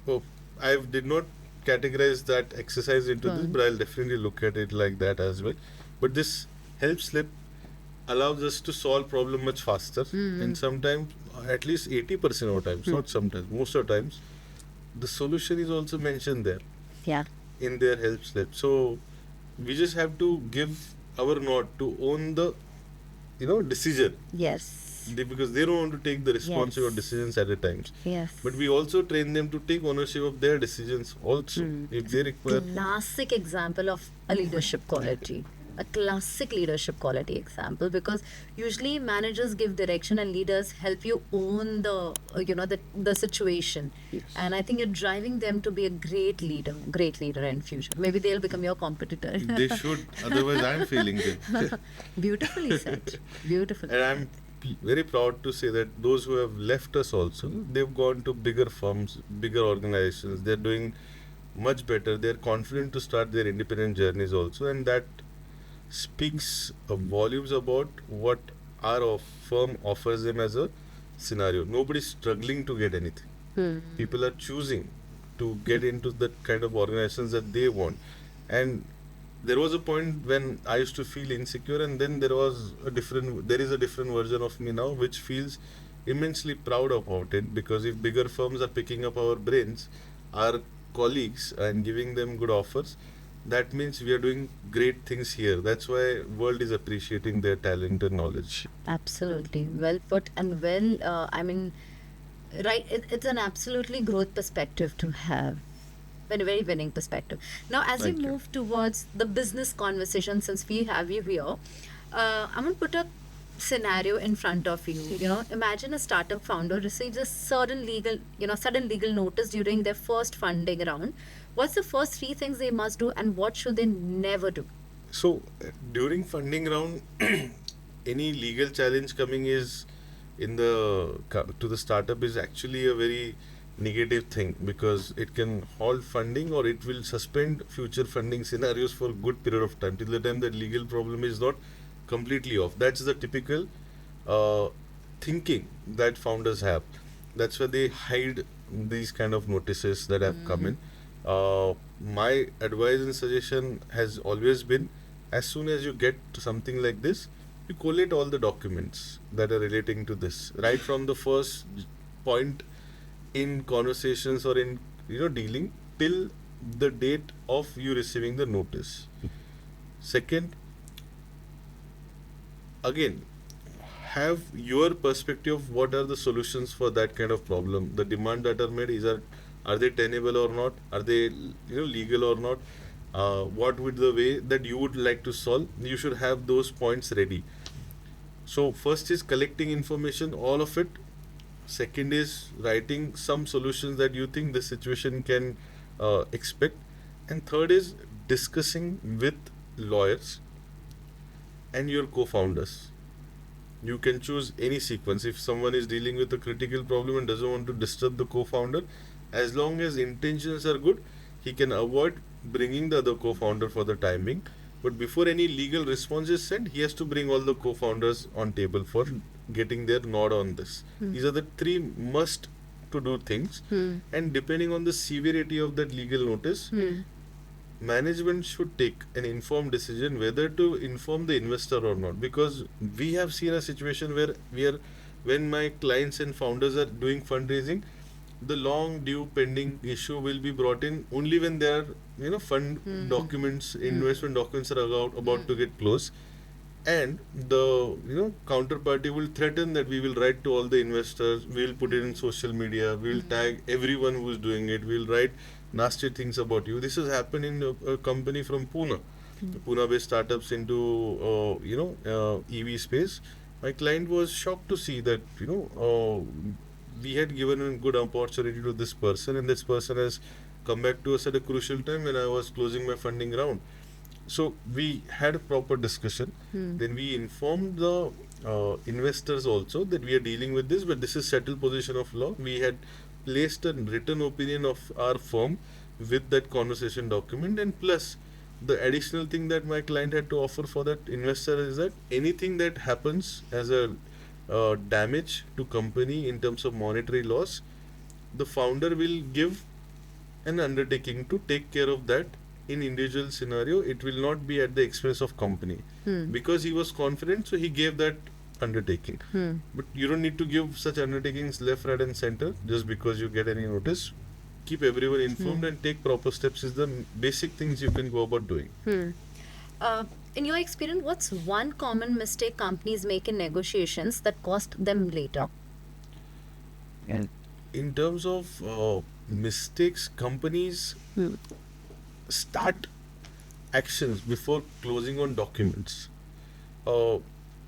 Oh, I did not categorize that exercise into this, but I'll definitely look at it like that as well. But this help slip allows us to solve problem much faster, and sometimes at least 80% of times, not sometimes, most of the times, the solution is also mentioned there Yeah. in their help slip. So we just have to give our nod to own the, decision. Yes. Because they don't want to take the responsibility of Yes. decisions at a time. Yes. But we also train them to take ownership of their decisions also. If they require. Classic example of a leadership quality. A classic leadership quality example, because usually managers give direction and leaders help you own the situation. And I think you're driving them to be a great leader in future. Maybe they'll become your competitor. They should, otherwise I'm failing them. Beautifully said. Beautiful. And I'm very proud to say that those who have left us also, they've gone to bigger firms, bigger organizations. They're doing much better. They're confident to start their independent journeys also, and that speaks volumes about what our firm offers them as a scenario. Nobody's struggling to get anything. People are choosing to get into the kind of organizations that they want. And there was a point when I used to feel insecure, and then there is a different version of me now which feels immensely proud about it, because if bigger firms are picking up our brains, our colleagues, and giving them good offers, that means we are doing great things here. That's why world is appreciating their talent and knowledge. Absolutely. Well put and right, it's an absolutely growth perspective to have. A very winning perspective. Now, as Thank we you. move towards the business conversation, since we have you here, I'm going to put a scenario in front of you. Imagine a startup founder receives a sudden legal notice during their first funding round. What's the first three things they must do, and what should they never do? So during funding round, any legal challenge coming is to the startup is actually a very negative thing, because it can halt funding or it will suspend future funding scenarios for a good period of time till the time that legal problem is not completely off. That's the typical thinking that founders have. That's why they hide these kind of notices that have come in. My advice and suggestion has always been, as soon as you get to something like this, you collate all the documents that are relating to this, right from the first point in conversations or in dealing till the date of you receiving the notice. Second, again, have your perspective of what are the solutions for that kind of problem. The demand that are made are they tenable or not? Are they legal or not? What would the way that you would like to solve? You should have those points ready. So first is collecting information, all of it. Second is writing some solutions that you think the situation can expect. And third is discussing with lawyers and your co-founders. You can choose any sequence. If someone is dealing with a critical problem and doesn't want to disturb the co-founder, as long as intentions are good, he can avoid bringing the other co-founder for the time being. But before any legal response is sent, he has to bring all the co-founders on table for getting their nod on this. These are the three must to do things. And depending on the severity of that legal notice, management should take an informed decision whether to inform the investor or not. Because we have seen a situation where when my clients and founders are doing fundraising, the long due pending issue will be brought in only when their fund documents, investment documents are about to get closed, and the counterparty will threaten that we will write to all the investors, we will put it in social media, we will tag everyone who is doing it, we will write nasty things about you. This has happened in a company from Pune, Pune based startups into EV space. My client was shocked to see that we had given a good opportunity to this person, and this person has come back to us at a crucial time when I was closing my funding round. So we had a proper discussion. Then we informed the investors also that we are dealing with this, but this is settled position of law. We had placed a written opinion of our firm with that conversation document, and plus the additional thing that my client had to offer for that investor is that anything that happens as a damage to company in terms of monetary loss, the founder will give an undertaking to take care of that in individual scenario. It will not be at the expense of company. Because he was confident, so he gave that undertaking. But you don't need to give such undertakings left, right, and center just because you get any notice. Keep everyone informed and take proper steps is the basic things you can go about doing. In your experience, what's one common mistake companies make in negotiations that cost them later? And In terms of mistakes, companies start actions before closing on documents. I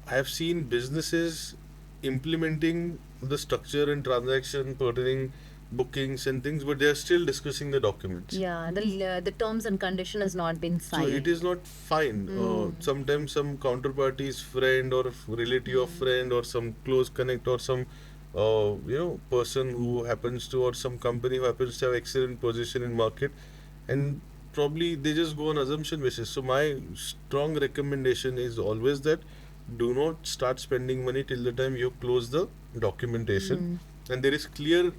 have seen businesses implementing the structure and transaction pertaining bookings and things, but they are still discussing the documents. Yeah, the terms and condition has not been So signed. it is not fine. Sometimes some counterparty's friend or relative of friend or some close connect or some person who happens to or some company who happens to have excellent position in market, and probably they just go on assumption basis. So my strong recommendation is always that do not start spending money till the time you close the documentation and there is clear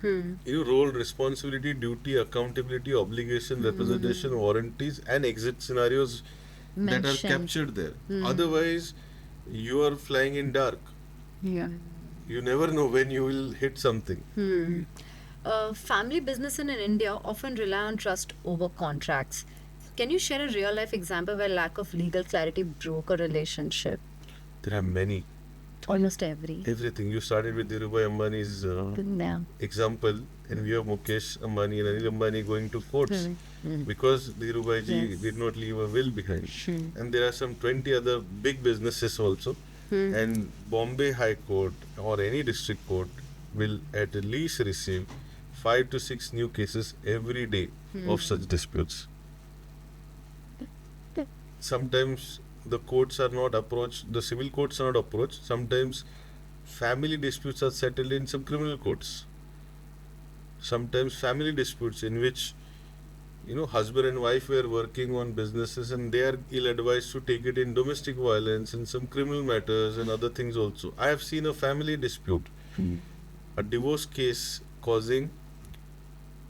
role, responsibility, duty, accountability, obligation, representation, warranties, and exit scenarios that are Mentioned. captured there. Otherwise, you are flying in dark. yeah. You never know when you will hit something. Family business in India often rely on trust over contracts. Can you share a real life example where lack of legal clarity broke a relationship? There are many. Almost every. Everything. You started with Dhirubhai Ambani's Yeah. example, and we have Mukesh Ambani and Anil Ambani going to courts because Dhirubhai ji Yes. did not leave a will behind. And there are some 20 other big businesses also. And Bombay High Court or any district court will at least receive 5 to 6 new cases every day of such disputes. Sometimes the courts are not approached, the civil courts are not approached. Sometimes family disputes are settled in some criminal courts. Sometimes family disputes in which husband and wife were working on businesses and they are ill-advised to take it in domestic violence and some criminal matters and other things also. I have seen a family dispute, a divorce case causing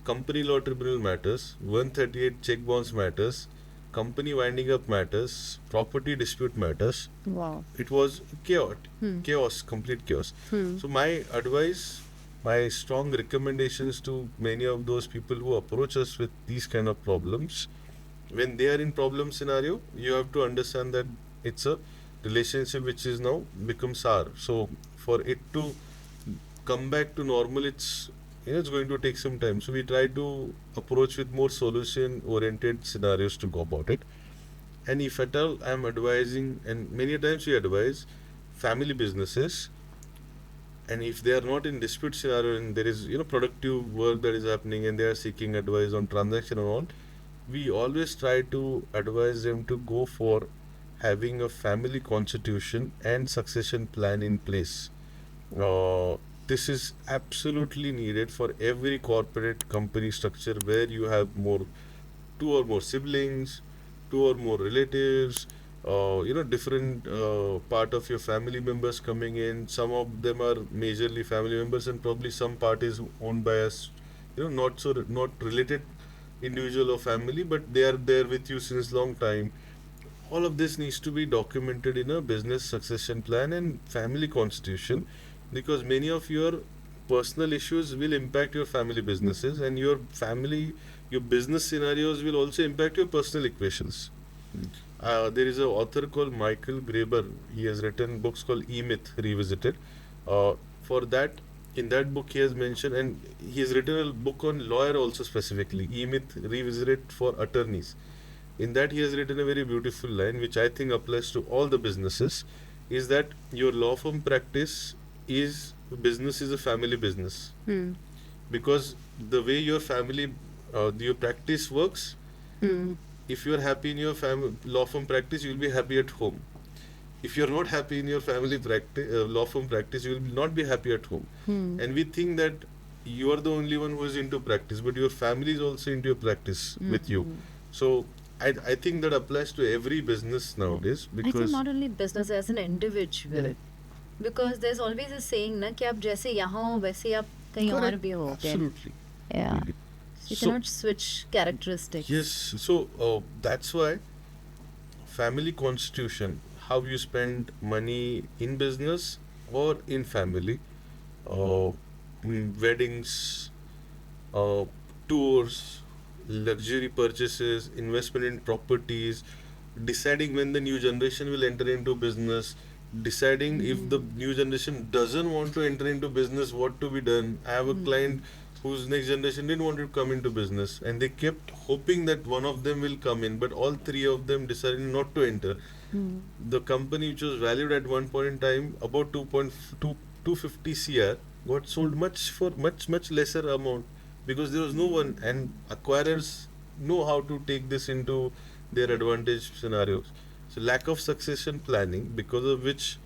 company law tribunal matters, 138 check bounce matters, company winding up matters, property dispute matters. Wow. It was chaos, complete chaos. So my advice, my strong recommendations to many of those people who approach us with these kind of problems, when they are in problem scenario, you have to understand that it's a relationship which is now become sour. So for it to come back to normal, it's going to take some time. So we try to approach with more solution oriented scenarios to go about it. And if at all I am advising, and many times we advise family businesses, and if they are not in dispute scenario and there is productive work that is happening and they are seeking advice on transaction and all, we always try to advise them to go for having a family constitution and succession plan in place. This is absolutely needed for every corporate company structure where you have two or more siblings, two or more relatives, different part of your family members coming in. Some of them are majorly family members, and probably some part is owned by us, not related individual or family, but they are there with you since long time. All of this needs to be documented in a business succession plan and family constitution, because many of your personal issues will impact your family businesses, and your business scenarios will also impact your personal equations. There is an author called Michael Graeber. He has written books called E-Myth Revisited. In that book he has mentioned, and he has written a book on lawyer also specifically, E-Myth Revisited for attorneys. In that he has written a very beautiful line which I think applies to all the businesses, is that your law firm practice is a family business. Because the way your practice works, if you are happy in your law firm practice, you will be happy at home. If you are not happy in your family law firm practice, you will not be happy at home. And we think that you are the only one who is into practice, but your family is also into your practice with you. So I think that applies to every business nowadays, I think because not only business, as an individual. Because there's always a saying na कि आप जैसे यहाँ हो वैसे आप कहीं और Correct. भी हो. Absolutely. Yeah. You So- cannot switch characteristics. Yes, so that's why family constitution, how you spend money in business or in family, uh, weddings, uh, tours, luxury purchases, investment in properties, deciding when the new generation will enter into business, deciding if the new generation doesn't want to enter into business, what to be done. I have a client whose next generation didn't want to come into business, and they kept hoping that one of them will come in, but all three of them decided not to enter. The company, which was valued at one point in time about 250 cr, got sold much lesser amount, because there was no one, and acquirers know how to take this into their advantage scenarios. So lack of succession planning, because of which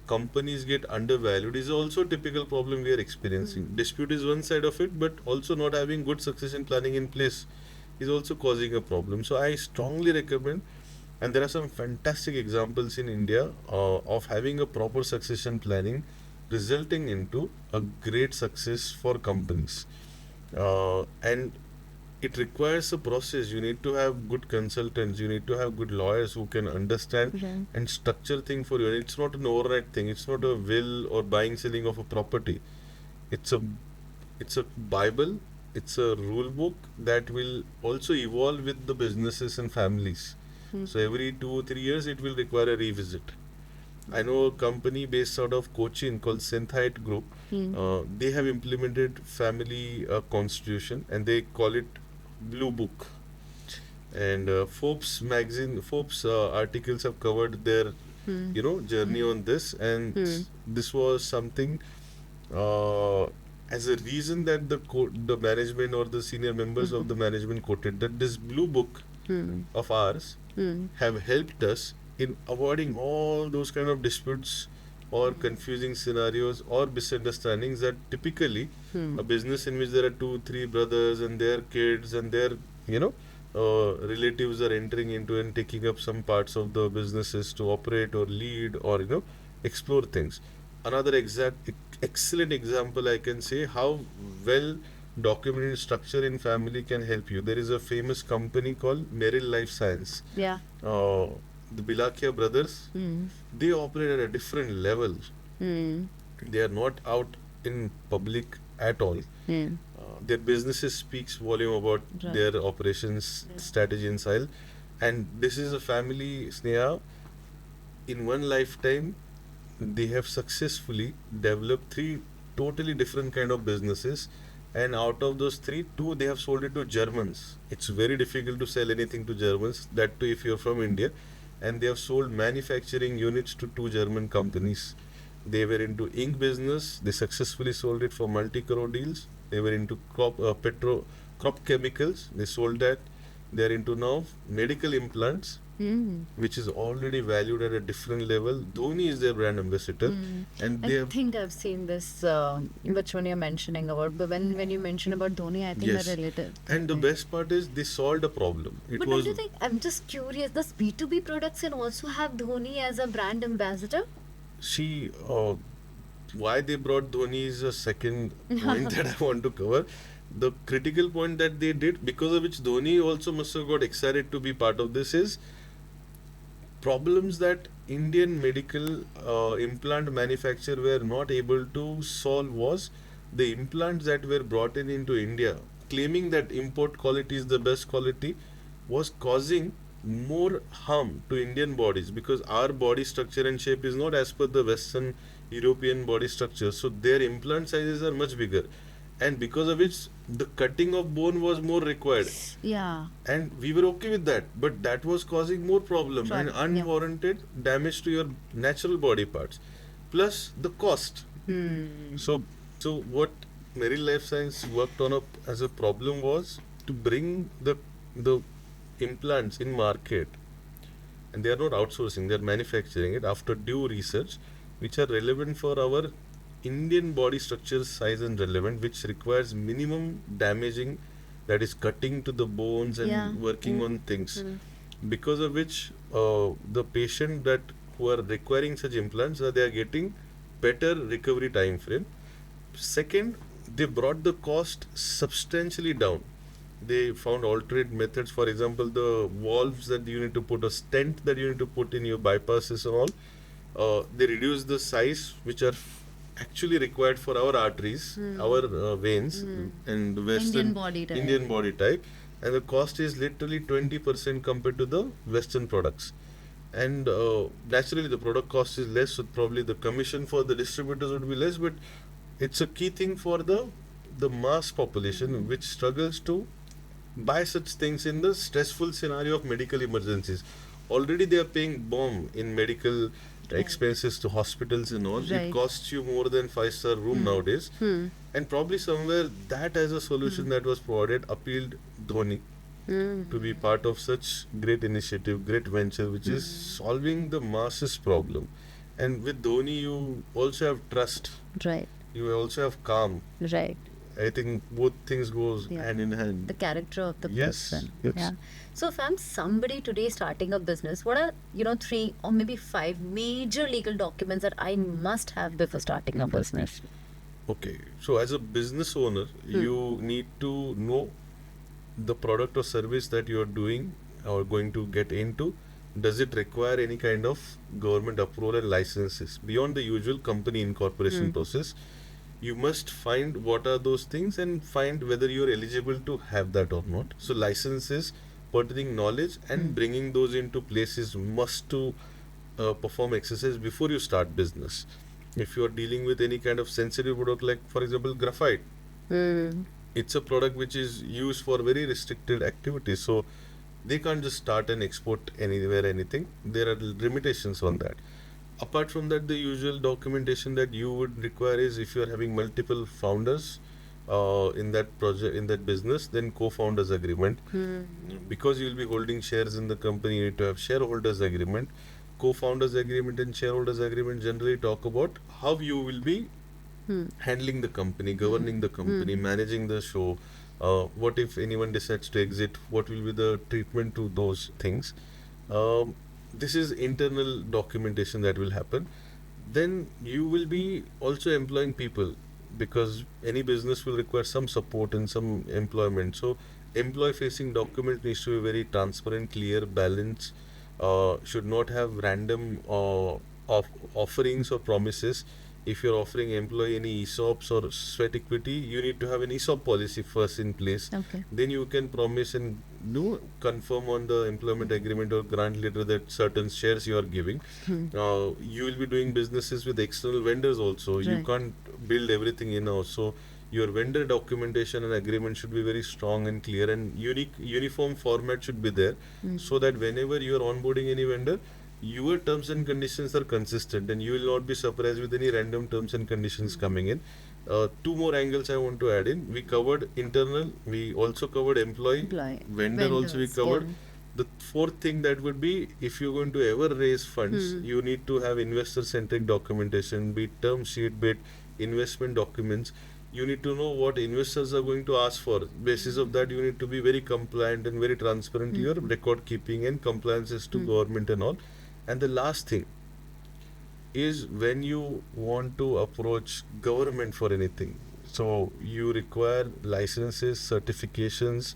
companies get undervalued, is also a typical problem we are experiencing. Dispute is one side of it, but also not having good succession planning in place is also causing a problem. So I strongly recommend, and there are some fantastic examples in India of having a proper succession planning, resulting into a great success for companies. And it requires a process. You need to have good consultants, you need to have good lawyers who can understand and structure things for you. And it's not an overnight thing, it's not a will or buying selling of a property. It's a Bible, it's a rule book that will also evolve with the businesses and families. So every 2 or 3 years it will require a revisit. I know a company based out of Cochin called Synthite Group. They have implemented family constitution, and they call it Blue Book. And Forbes magazine, Forbes articles have covered their journey on this, and this was something as a reason that the management or the senior members of the management quoted, that this Blue Book of ours have helped us in avoiding all those kind of disputes or confusing scenarios or misunderstandings that typically a business in which there are 2 3 brothers and their kids and their relatives are entering into and taking up some parts of the businesses to operate or lead or explore things. Another excellent example I can say how well documented structure in family can help you. There is a famous company called Merrill Life Science. Yeah. The Bilakia brothers, they operate at a different level. They are not out in public at all. Their businesses speaks volume about their operations, strategy and style. And this is a family, Sneha, in one lifetime, they have successfully developed 3 totally different kind of businesses. And out of those 3, 2 they have sold it to Germans. It's very difficult to sell anything to Germans, that too if you're from India. And they have sold manufacturing units to 2 German companies. They were into ink business. They successfully sold it for multi-crore deals. They were into crop chemicals. They sold that. They are into now medical implants, which is already valued at a different level. Dhoni is their brand ambassador, and they I have. think I've seen this, which one you're mentioning about. But when you mention about Dhoni, I think Yes. they're related. And the best part is they solved a problem. It But was don't you think, I'm just curious, does B2B products can also have Dhoni as a brand ambassador? see why they brought Dhoni is a second point that I want to cover. The critical point that they did, because of which Dhoni also must have got excited to be part of this, is problems that Indian medical implant manufacturer were not able to solve was the implants that were brought in into India, claiming that import quality is the best quality, was causing more harm to Indian bodies, because our body structure and shape is not as per the Western European body structure. So their implant sizes are much bigger, and because of which the cutting of bone was more required. Yeah. And we were okay with that, but that was causing more problem and unwarranted damage to your natural body parts, plus the cost. So what Merrill Life Science worked on as a problem was to bring the implants in market, and they are not outsourcing, they are manufacturing it after due research, which are relevant for our Indian body structure size and relevant, which requires minimum damaging, that is cutting to the bones and working on things, because of which the patient that who are requiring such implants, they are getting better recovery time frame. Second, they brought the cost substantially down. They found alternate methods. For example, the valves that you need to put, a stent that you need to put in your bypasses and all, they reduce the size which are actually required for our arteries, our veins, and Western Indian body type. Indian body type, and the cost is literally 20% compared to the Western products. And naturally, the product cost is less, so probably the commission for the distributors would be less. But it's a key thing for the mass population which struggles to buy such things in the stressful scenario of medical emergencies. Already they are paying bomb in medical expenses to hospitals and all. Right. It costs you more than 5-star room nowadays. And probably somewhere that as a solution that was provided appealed Dhoni to be part of such great initiative, great venture, which is solving the masses problem. And with Dhoni, you also have trust. Right. You also have calm. Right. I think both things goes Yeah. hand in hand. The character of the Yes, person. yes. Yeah. So if I'm somebody today starting a business, what are 3 or maybe 5 major legal documents that I must have before starting a business? Okay, so as a business owner, you need to know the product or service that you are doing or going to get into. Does it require any kind of government approval and licenses beyond the usual company incorporation process? You must find what are those things and find whether you are eligible to have that or not. So licenses, pertaining knowledge, and bringing those into place is must to perform exercise before you start business. If you are dealing with any kind of sensitive product, like for example graphite, it's a product which is used for very restricted activities, so they can't just start and export anywhere anything. There are limitations on that. Apart from that, the usual documentation that you would require is, if you are having multiple founders in that project, in that business, then co-founders agreement. Because you will be holding shares in the company, you need to have shareholders agreement. Co-founders agreement and shareholders agreement generally talk about how you will be handling the company, governing the company, managing the show. What if anyone decides to exit? What will be the treatment to those things? This is internal documentation that will happen. Then you will be also employing people, because any business will require some support and some employment. So employee facing document needs to be very transparent, clear, balanced, should not have random offerings or promises. If you're offering employee any ESOPs or sweat equity, you need to have an ESOP policy first in place. Okay. Then you can promise and confirm on the employment agreement or grant letter that certain shares you are giving. You will be doing businesses with external vendors also. You Right. can't build everything in-house. So your vendor documentation and agreement should be very strong and clear, and uniform format should be there, so that whenever you are onboarding any vendor, your terms and conditions are consistent and you will not be surprised with any random terms and conditions coming in. Two more angles I want to add in. We covered internal, we also covered employee, vendor also we Vendors, covered. yeah. The fourth thing that would be, if you're going to ever raise funds, you need to have investor centric documentation, be it term sheet, be it investment documents. You need to know what investors are going to ask for. Basis of that, you need to be very compliant and very transparent to your record keeping and compliances to government and all. And the last thing is, when you want to approach government for anything, so you require licenses, certifications,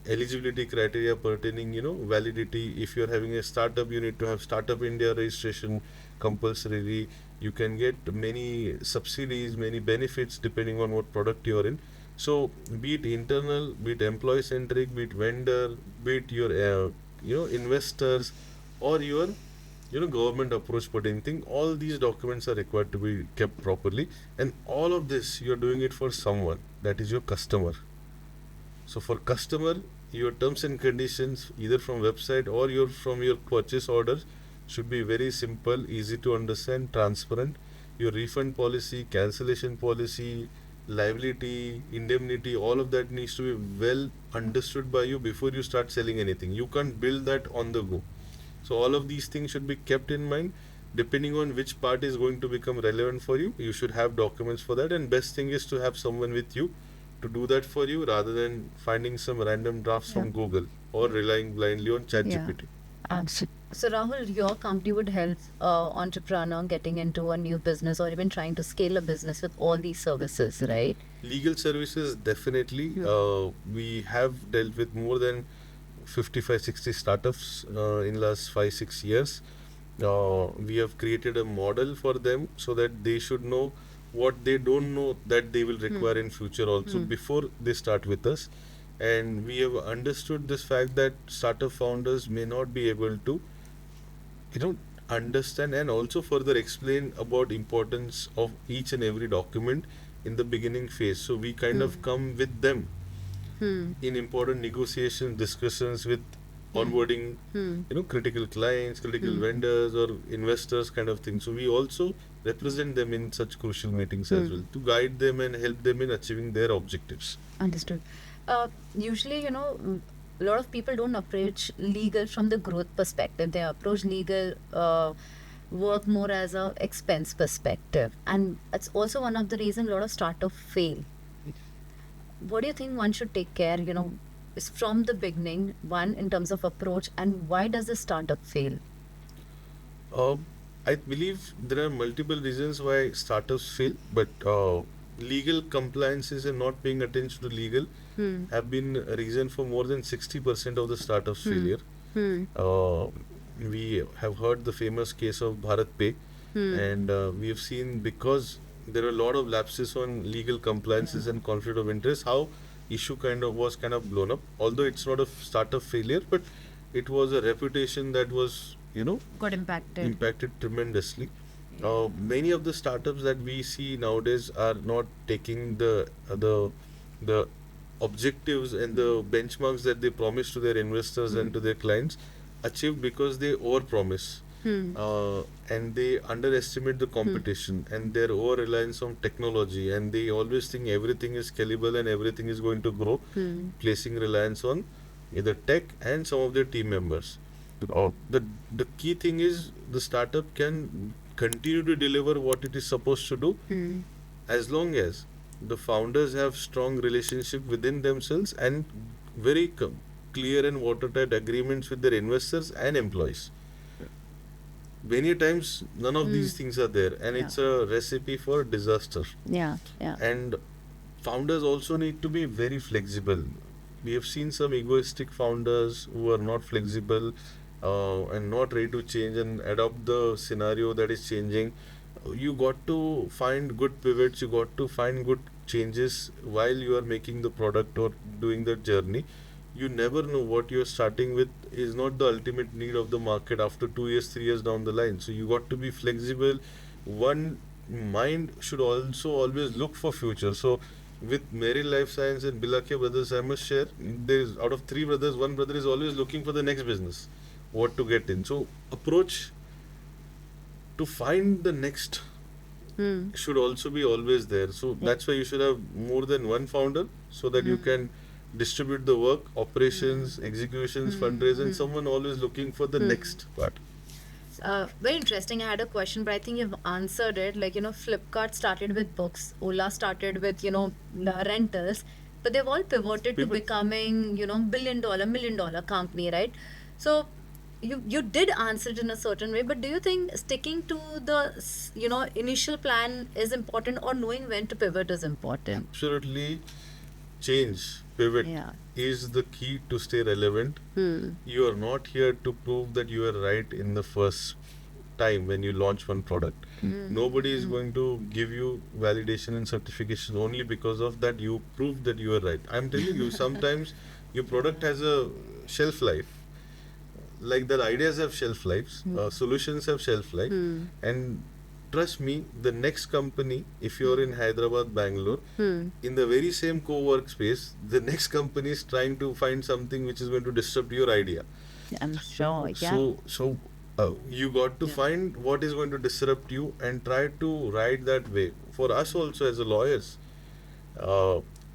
eligibility criteria pertaining, validity. If you're having a startup, you need to have Startup India registration compulsorily. You can get many subsidies, many benefits depending on what product you're in. So be it internal, be it employee centric, be it vendor, be it your investors, or your government approach pertaining thing, all these documents are required to be kept properly. And all of this, you're doing it for someone, that is your customer. So for customer, your terms and conditions, either from website or from your purchase orders, should be very simple, easy to understand, transparent. Your refund policy, cancellation policy, liability, indemnity, all of that needs to be well understood by you before you start selling anything. You can't build that on the go. So all of these things should be kept in mind. Depending on which part is going to become relevant for you, you should have documents for that. And best thing is to have someone with you to do that for you, rather than finding some random drafts from Google or relying blindly on ChatGPT. Absolutely. So Rahul, your company would help entrepreneur getting into a new business or even trying to scale a business with all these services, right? Legal services, definitely. We have dealt with more than 55, 60 startups in last 5, 6 years. We have created a model for them so that they should know what they don't know that they will require in future also before they start with us. And we have understood this fact that startup founders may not be able to, you know, understand and also further explain about importance of each and every document in the beginning phase. So we kind of come with them in important negotiations, discussions with onboarding, critical clients, critical vendors or investors kind of thing. So we also represent them in such crucial meetings as well to guide them and help them in achieving their objectives. Understood. Usually, a lot of people don't approach legal from the growth perspective. They approach legal work more as a expense perspective, and it's also one of the reasons a lot of startups fail. What do you think one should take care? Is from the beginning, one in terms of approach, and why does the startup fail? Uh, I believe there are multiple reasons why startups fail, but legal compliances and not paying attention to legal have been a reason for more than 60% of the startups' failure. Uh, we have heard the famous case of Bharat Pay, and we have seen because there are a lot of lapses on legal compliances and conflict of interest, how issue was blown up. Although it's not a startup failure, but it was a reputation that was Got impacted. impacted tremendously. Many of the startups that we see nowadays are not taking the objectives and the benchmarks that they promise to their investors and to their clients achieved because they overpromise. And they underestimate the competition and their over reliance on technology, and they always think everything is scalable and everything is going to grow, placing reliance on either tech and some of their team members. The key thing is the startup can continue to deliver what it is supposed to do as long as the founders have strong relationship within themselves and very clear and watertight agreements with their investors and employees. Many times none of these things are there, and it's a recipe for disaster. Yeah, yeah. And founders also need to be very flexible. We have seen some egoistic founders who are not flexible and not ready to change and adopt the scenario that is changing. You got to find good pivots, you got to find good changes while you are making the product or doing the journey. You never know what you're starting with is not the ultimate need of the market after 2 years, 3 years down the line. So you got to be flexible. One mind should also always look for future. So with Mary Life Science and Bilakia brothers, I must share, there's out of 3 brothers, one brother is always looking for the next business, what to get in. So approach to find the next should also be always there. So that's why you should have more than one founder so that you can distribute the work, operations, executions, fundraising, someone always looking for the next part. Very interesting. I had a question, but I think you've answered it. Flipkart started with books, Ola started with, rentals, but they've all pivoted to becoming, billion dollar, million dollar company, right? So you did answer it in a certain way, but do you think sticking to the, initial plan is important, or knowing when to pivot is important? Absolutely, change, pivot is the key to stay relevant. You are not here to prove that you are right in the first time when you launch one product. Nobody is going to give you validation and certification only because of that you proved that you are right. I'm telling you, sometimes your product has a shelf life. Like that, ideas have shelf lives, solutions have shelf life, and trust me, the next company, if you're in Hyderabad, Bangalore, in the very same co-work space, the next company is trying to find something which is going to disrupt your idea. I'm sure, So you got to find what is going to disrupt you and try to ride that wave. For us also as a lawyers,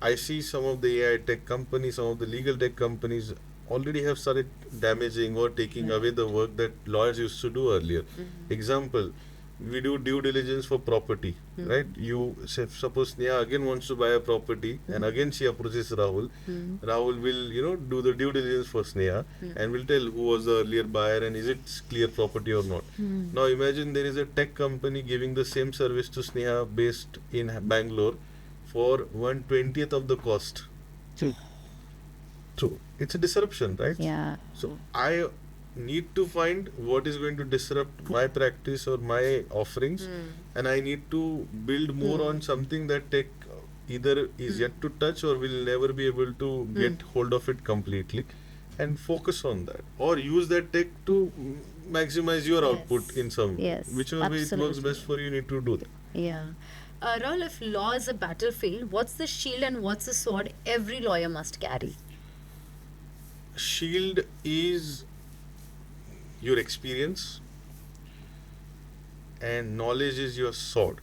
I see some of the AI tech companies, some of the legal tech companies already have started damaging or taking away the work that lawyers used to do earlier. Example, we do due diligence for property, right? You say, suppose Sneha again wants to buy a property, and again she approaches Rahul. Rahul will, do the due diligence for Sneha, and will tell who was the earlier buyer and is it clear property or not. Now imagine there is a tech company giving the same service to Sneha based in Bangalore for 1/20th of the cost. True. So it's a disruption, right? Yeah. So I need to find what is going to disrupt my practice or my offerings, and I need to build more on something that tech either is yet to touch or will never be able to get hold of it completely, and focus on that, or use that tech to maximize your output in some way. Yes, Whichever way it works absolutely. best for you, you need to do that. Yeah. Rahul, if law is a battlefield, what's the shield and what's the sword every lawyer must carry? Shield is your experience, and knowledge is your sword,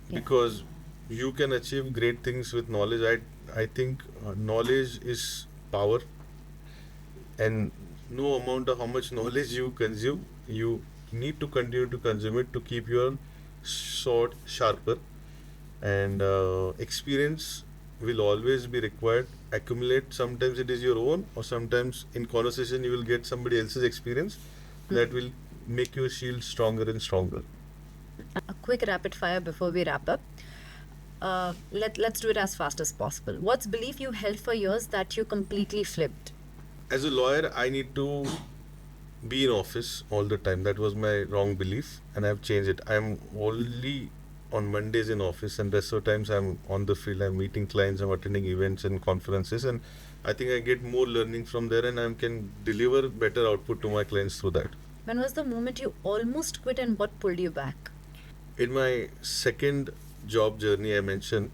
Yeah. because you can achieve great things with knowledge. I think knowledge is power, and no amount of how much knowledge you consume, you need to continue to consume it to keep your sword sharper. And experience will always be required. Accumulate, sometimes it is your own, or sometimes in conversation you will get somebody else's experience that will make your shield stronger and stronger. A quick rapid fire before we wrap up. Let's do it as fast as possible. What's belief you held for years that you completely flipped? As a lawyer, I need to be in office all the time. That was my wrong belief, and I've changed it. I'm only on Mondays in office, and rest of the times I'm on the field. I'm meeting clients, I'm attending events and conferences, and I think I get more learning from there, and I can deliver better output to my clients through that. When was the moment you almost quit and what pulled you back? In my second job journey, I mentioned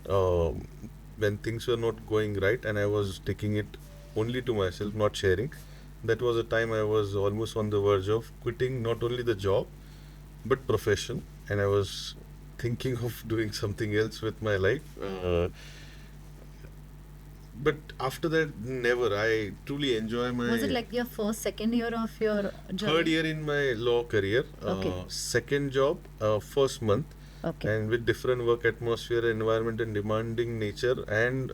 when things were not going right, and I was taking it only to myself, not sharing. That was a time I was almost on the verge of quitting not only the job but profession, and I was thinking of doing something else with my life. But after that, never. I truly enjoy my Was it like your first, second year of your journey? third year in my law career. Okay. Second job, first month. Okay. And with different work atmosphere, environment, and demanding nature, and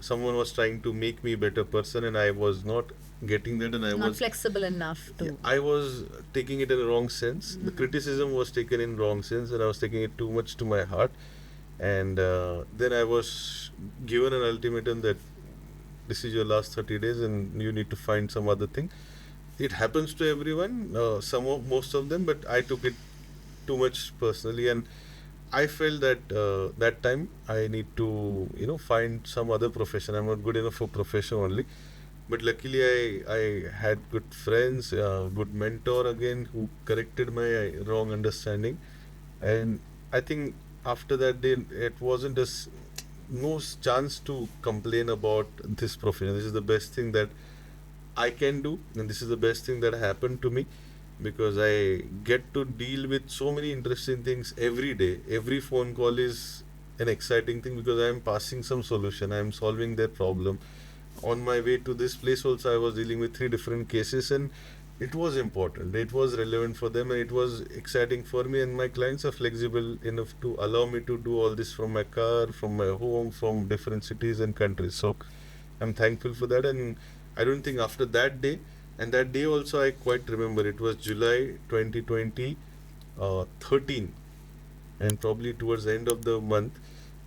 someone was trying to make me a better person, and I was not getting that, and I Not was flexible enough to. I was taking it in a wrong sense. The criticism was taken in wrong sense, and I was taking it too much to my heart. And then I was given an ultimatum that this is your last 30 days, and you need to find some other thing. It happens to everyone, most of them, but I took it too much personally, and I felt that that time I need to find some other profession. I'm not good enough for profession only. But luckily I had good friends, good mentor again, who corrected my wrong understanding. And I think after that day, it wasn't no chance to complain about this profession. This is the best thing that I can do, and this is the best thing that happened to me, because I get to deal with so many interesting things every day. Every phone call is an exciting thing because I am passing some solution. I am solving their problem. On my way to this place also, I was dealing with 3 different cases, and it was important. It was relevant for them, and it was exciting for me. And my clients are flexible enough to allow me to do all this from my car, from my home, from different cities and countries. So I'm thankful for that. And I don't think after that day, and that day also I quite remember, it was July 2020, 13, and probably towards the end of the month.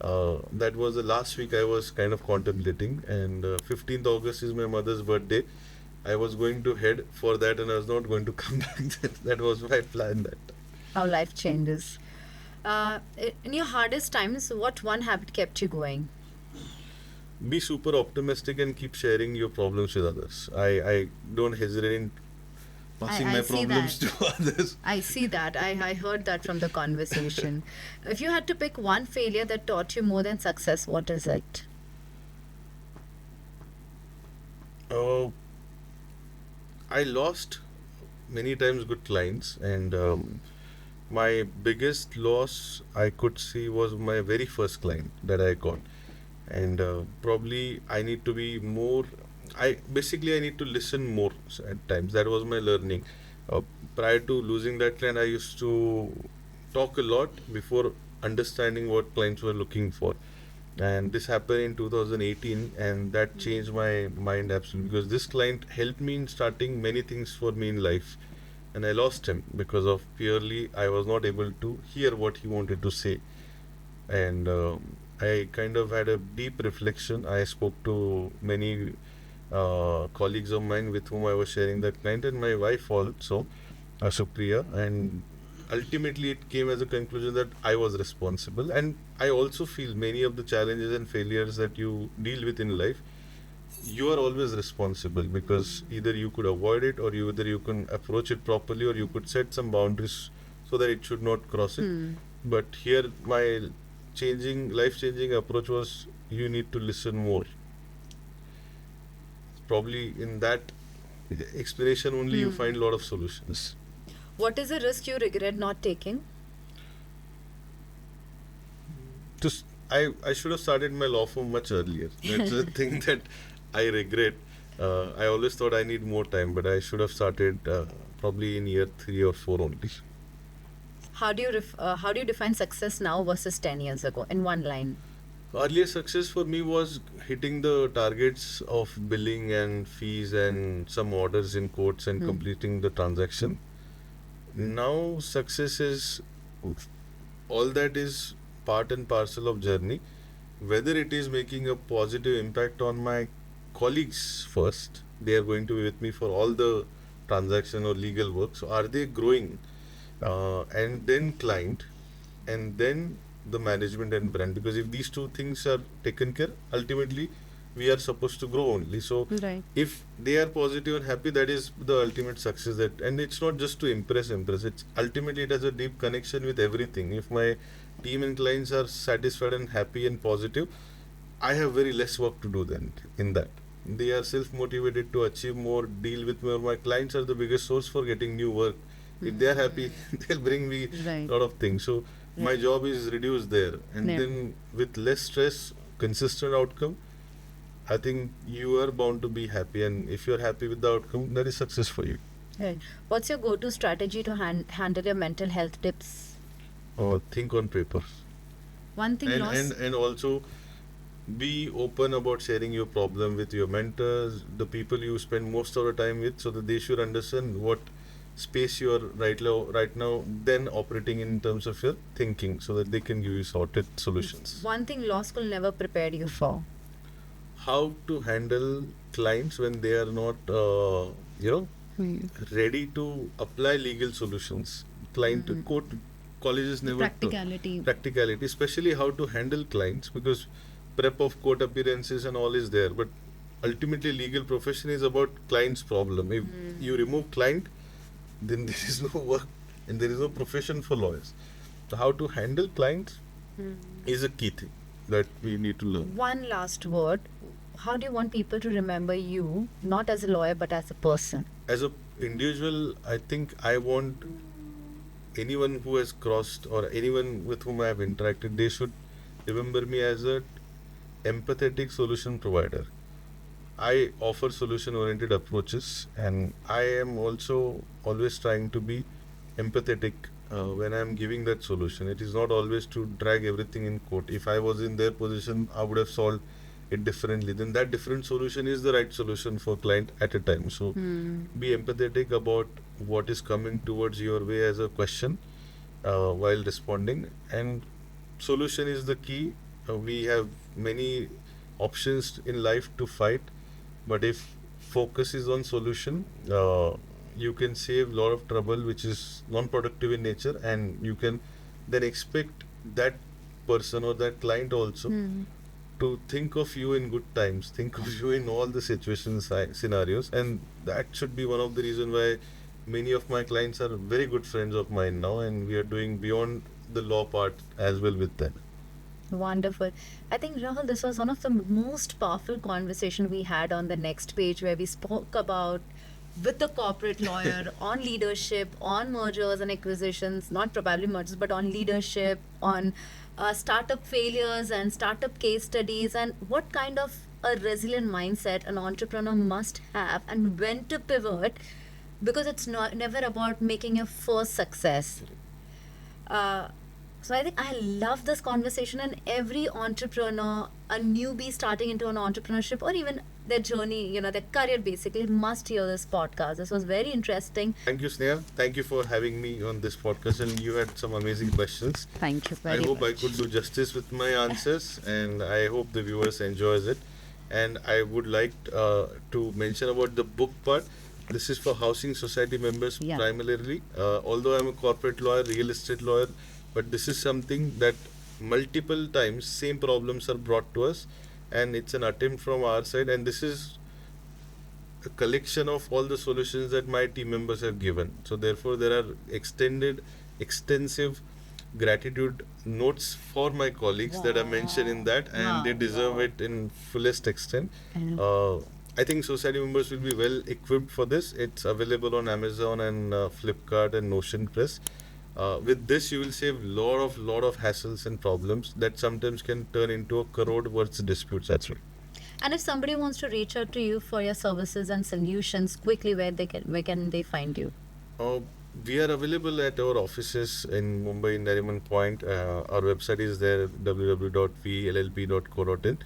That was the last week I was kind of contemplating, and 15th August is my mother's birthday. I was going to head for that, and I was not going to come back. That was my plan that time. How life changes. In your hardest times, what one habit kept you going? Be super optimistic and keep sharing your problems with others. I don't hesitate in passing I my see problems that. to others. I see that. I heard that from the conversation. If you had to pick one failure that taught you more than success, what is it? I lost many times good clients, and my biggest loss I could see was my very first client that I got. And probably I need to be more, I need to listen more at times. That was my learning. Uh, Prior to losing that client, I used to talk a lot before understanding what clients were looking for. And this happened in 2018, and that changed my mind absolutely, because this client helped me in starting many things for me in life. And I lost him because of purely I was not able to hear what he wanted to say. And I kind of had a deep reflection. I spoke to many colleagues of mine with whom I was sharing that client, and my wife also, Supriya, and ultimately it came as a conclusion that I was responsible. And I also feel many of the challenges and failures that you deal with in life, you are always responsible, because either you could avoid it, or either you can approach it properly, or you could set some boundaries so that it should not cross it. But here my life changing approach was, you need to listen more. Probably in that explanation only you find a lot of solutions. What is a risk you regret not taking? I should have started my law firm much earlier. That's the thing that I regret. I always thought I need more time, but I should have started probably in year 3 or 4 only. How do you define success now versus 10 years ago in one line? Earlier success for me was hitting the targets of billing and fees and some orders in courts and completing the transaction. Now success is, all that is part and parcel of journey. Whether it is making a positive impact on my colleagues first, they are going to be with me for all the transaction or legal work. So are they growing? And then client, and then the management and brand. Because if these two things are taken care, ultimately we are supposed to grow only. So Right. if they are positive and happy, that is the ultimate success. That, and it's not just to impress. It's ultimately, it has a deep connection with everything. If my team and clients are satisfied and happy and positive, I have very less work to do then in that. They are self motivated to achieve more, deal with more. My clients are the biggest source for getting new work. If they are happy, they'll bring me Right. a lot of things. So my job is reduced there, and Yeah. then with less stress, consistent outcome, I think you are bound to be happy. And if you're happy with the outcome, that is success for you. Right. What's your go-to strategy to handle your mental health tips? Or think on paper, One thing and lost. and also be open about sharing your problem with your mentors, the people you spend most of the time with, so that they should understand what space you are right now then operating in terms of your thinking, so that they can give you sorted solutions. One thing law school never prepared you for. How to handle clients when they are not ready to apply legal solutions. Court colleges never practicality, especially how to handle clients, because prep of court appearances and all is there, but ultimately legal profession is about client's problem. If you remove client, then there is no work and there is no profession for lawyers. So how to handle clients is a key thing that we need to learn. One last word. How do you want people to remember you, not as a lawyer, but as a person? As a individual, I think I want anyone who has crossed, or anyone with whom I have interacted, they should remember me as a empathetic solution provider. I offer solution oriented approaches, and I am also always trying to be empathetic when I am giving that solution. It is not always to drag everything in court. If I was in their position, I would have solved it differently. Then that different solution is the right solution for client at a time. So be empathetic about what is coming towards your way as a question while responding, and solution is the key. We have many options in life to fight, but if focus is on solution, you can save a lot of trouble which is non-productive in nature, and you can then expect that person or that client also to think of you in good times, think of you in all the situations, scenarios, and that should be one of the reasons why many of my clients are very good friends of mine now, and we are doing beyond the law part as well with them. Wonderful. I think, Rahul, this was one of the most powerful conversation we had on the next page, where we spoke about with the corporate lawyer on leadership, on mergers and acquisitions, not probably mergers, but on leadership, on startup failures and startup case studies, and what kind of a resilient mindset an entrepreneur must have, and when to pivot because it's not never about making your first success. So I think I love this conversation, and every entrepreneur, a newbie starting into an entrepreneurship or even their journey, their career basically, must hear this podcast. This was very interesting. Thank you, Sneha. Thank you for having me on this podcast, and you had some amazing questions. Thank you I very hope I much. could do justice with my answers, and I hope the viewers enjoys it. And I would like to mention about the book part. This is for housing society members Yeah. primarily. Although I'm a corporate lawyer, real estate lawyer, but this is something that multiple times same problems are brought to us, and it's an attempt from our side. And this is a collection of all the solutions that my team members have given. So therefore, there are extensive gratitude notes for my colleagues that are mentioned in that, and they deserve it in fullest extent. And- I think society members will be well equipped for this. It's available on Amazon and Flipkart and Notion Press. With this, you will save lot of hassles and problems that sometimes can turn into a crore worth disputes. That's right. And if somebody wants to reach out to you for your services and solutions quickly, where can they find you? We are available at our offices in Mumbai, Nariman Point. Our website is there, www.vllp.co.in.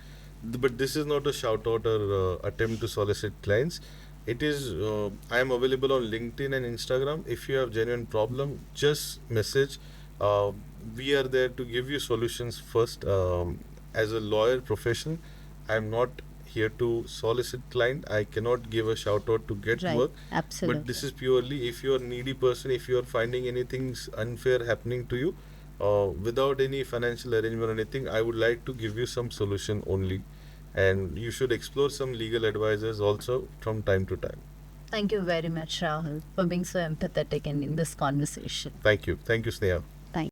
But this is not a shout out or attempt to solicit clients. It is, I am available on LinkedIn and Instagram. If you have genuine problem, just message. We are there to give you solutions first. As a lawyer profession, I am not here to solicit client. I cannot give a shout out to get Right. work. Absolutely. But this is purely if you are needy person, if you are finding anything unfair happening to you, without any financial arrangement or anything, I would like to give you some solution only. And you should explore some legal advisors also from time to time. Thank you very much, Rahul, for being so empathetic in this conversation. Thank you. Thank you, Sneha. Thank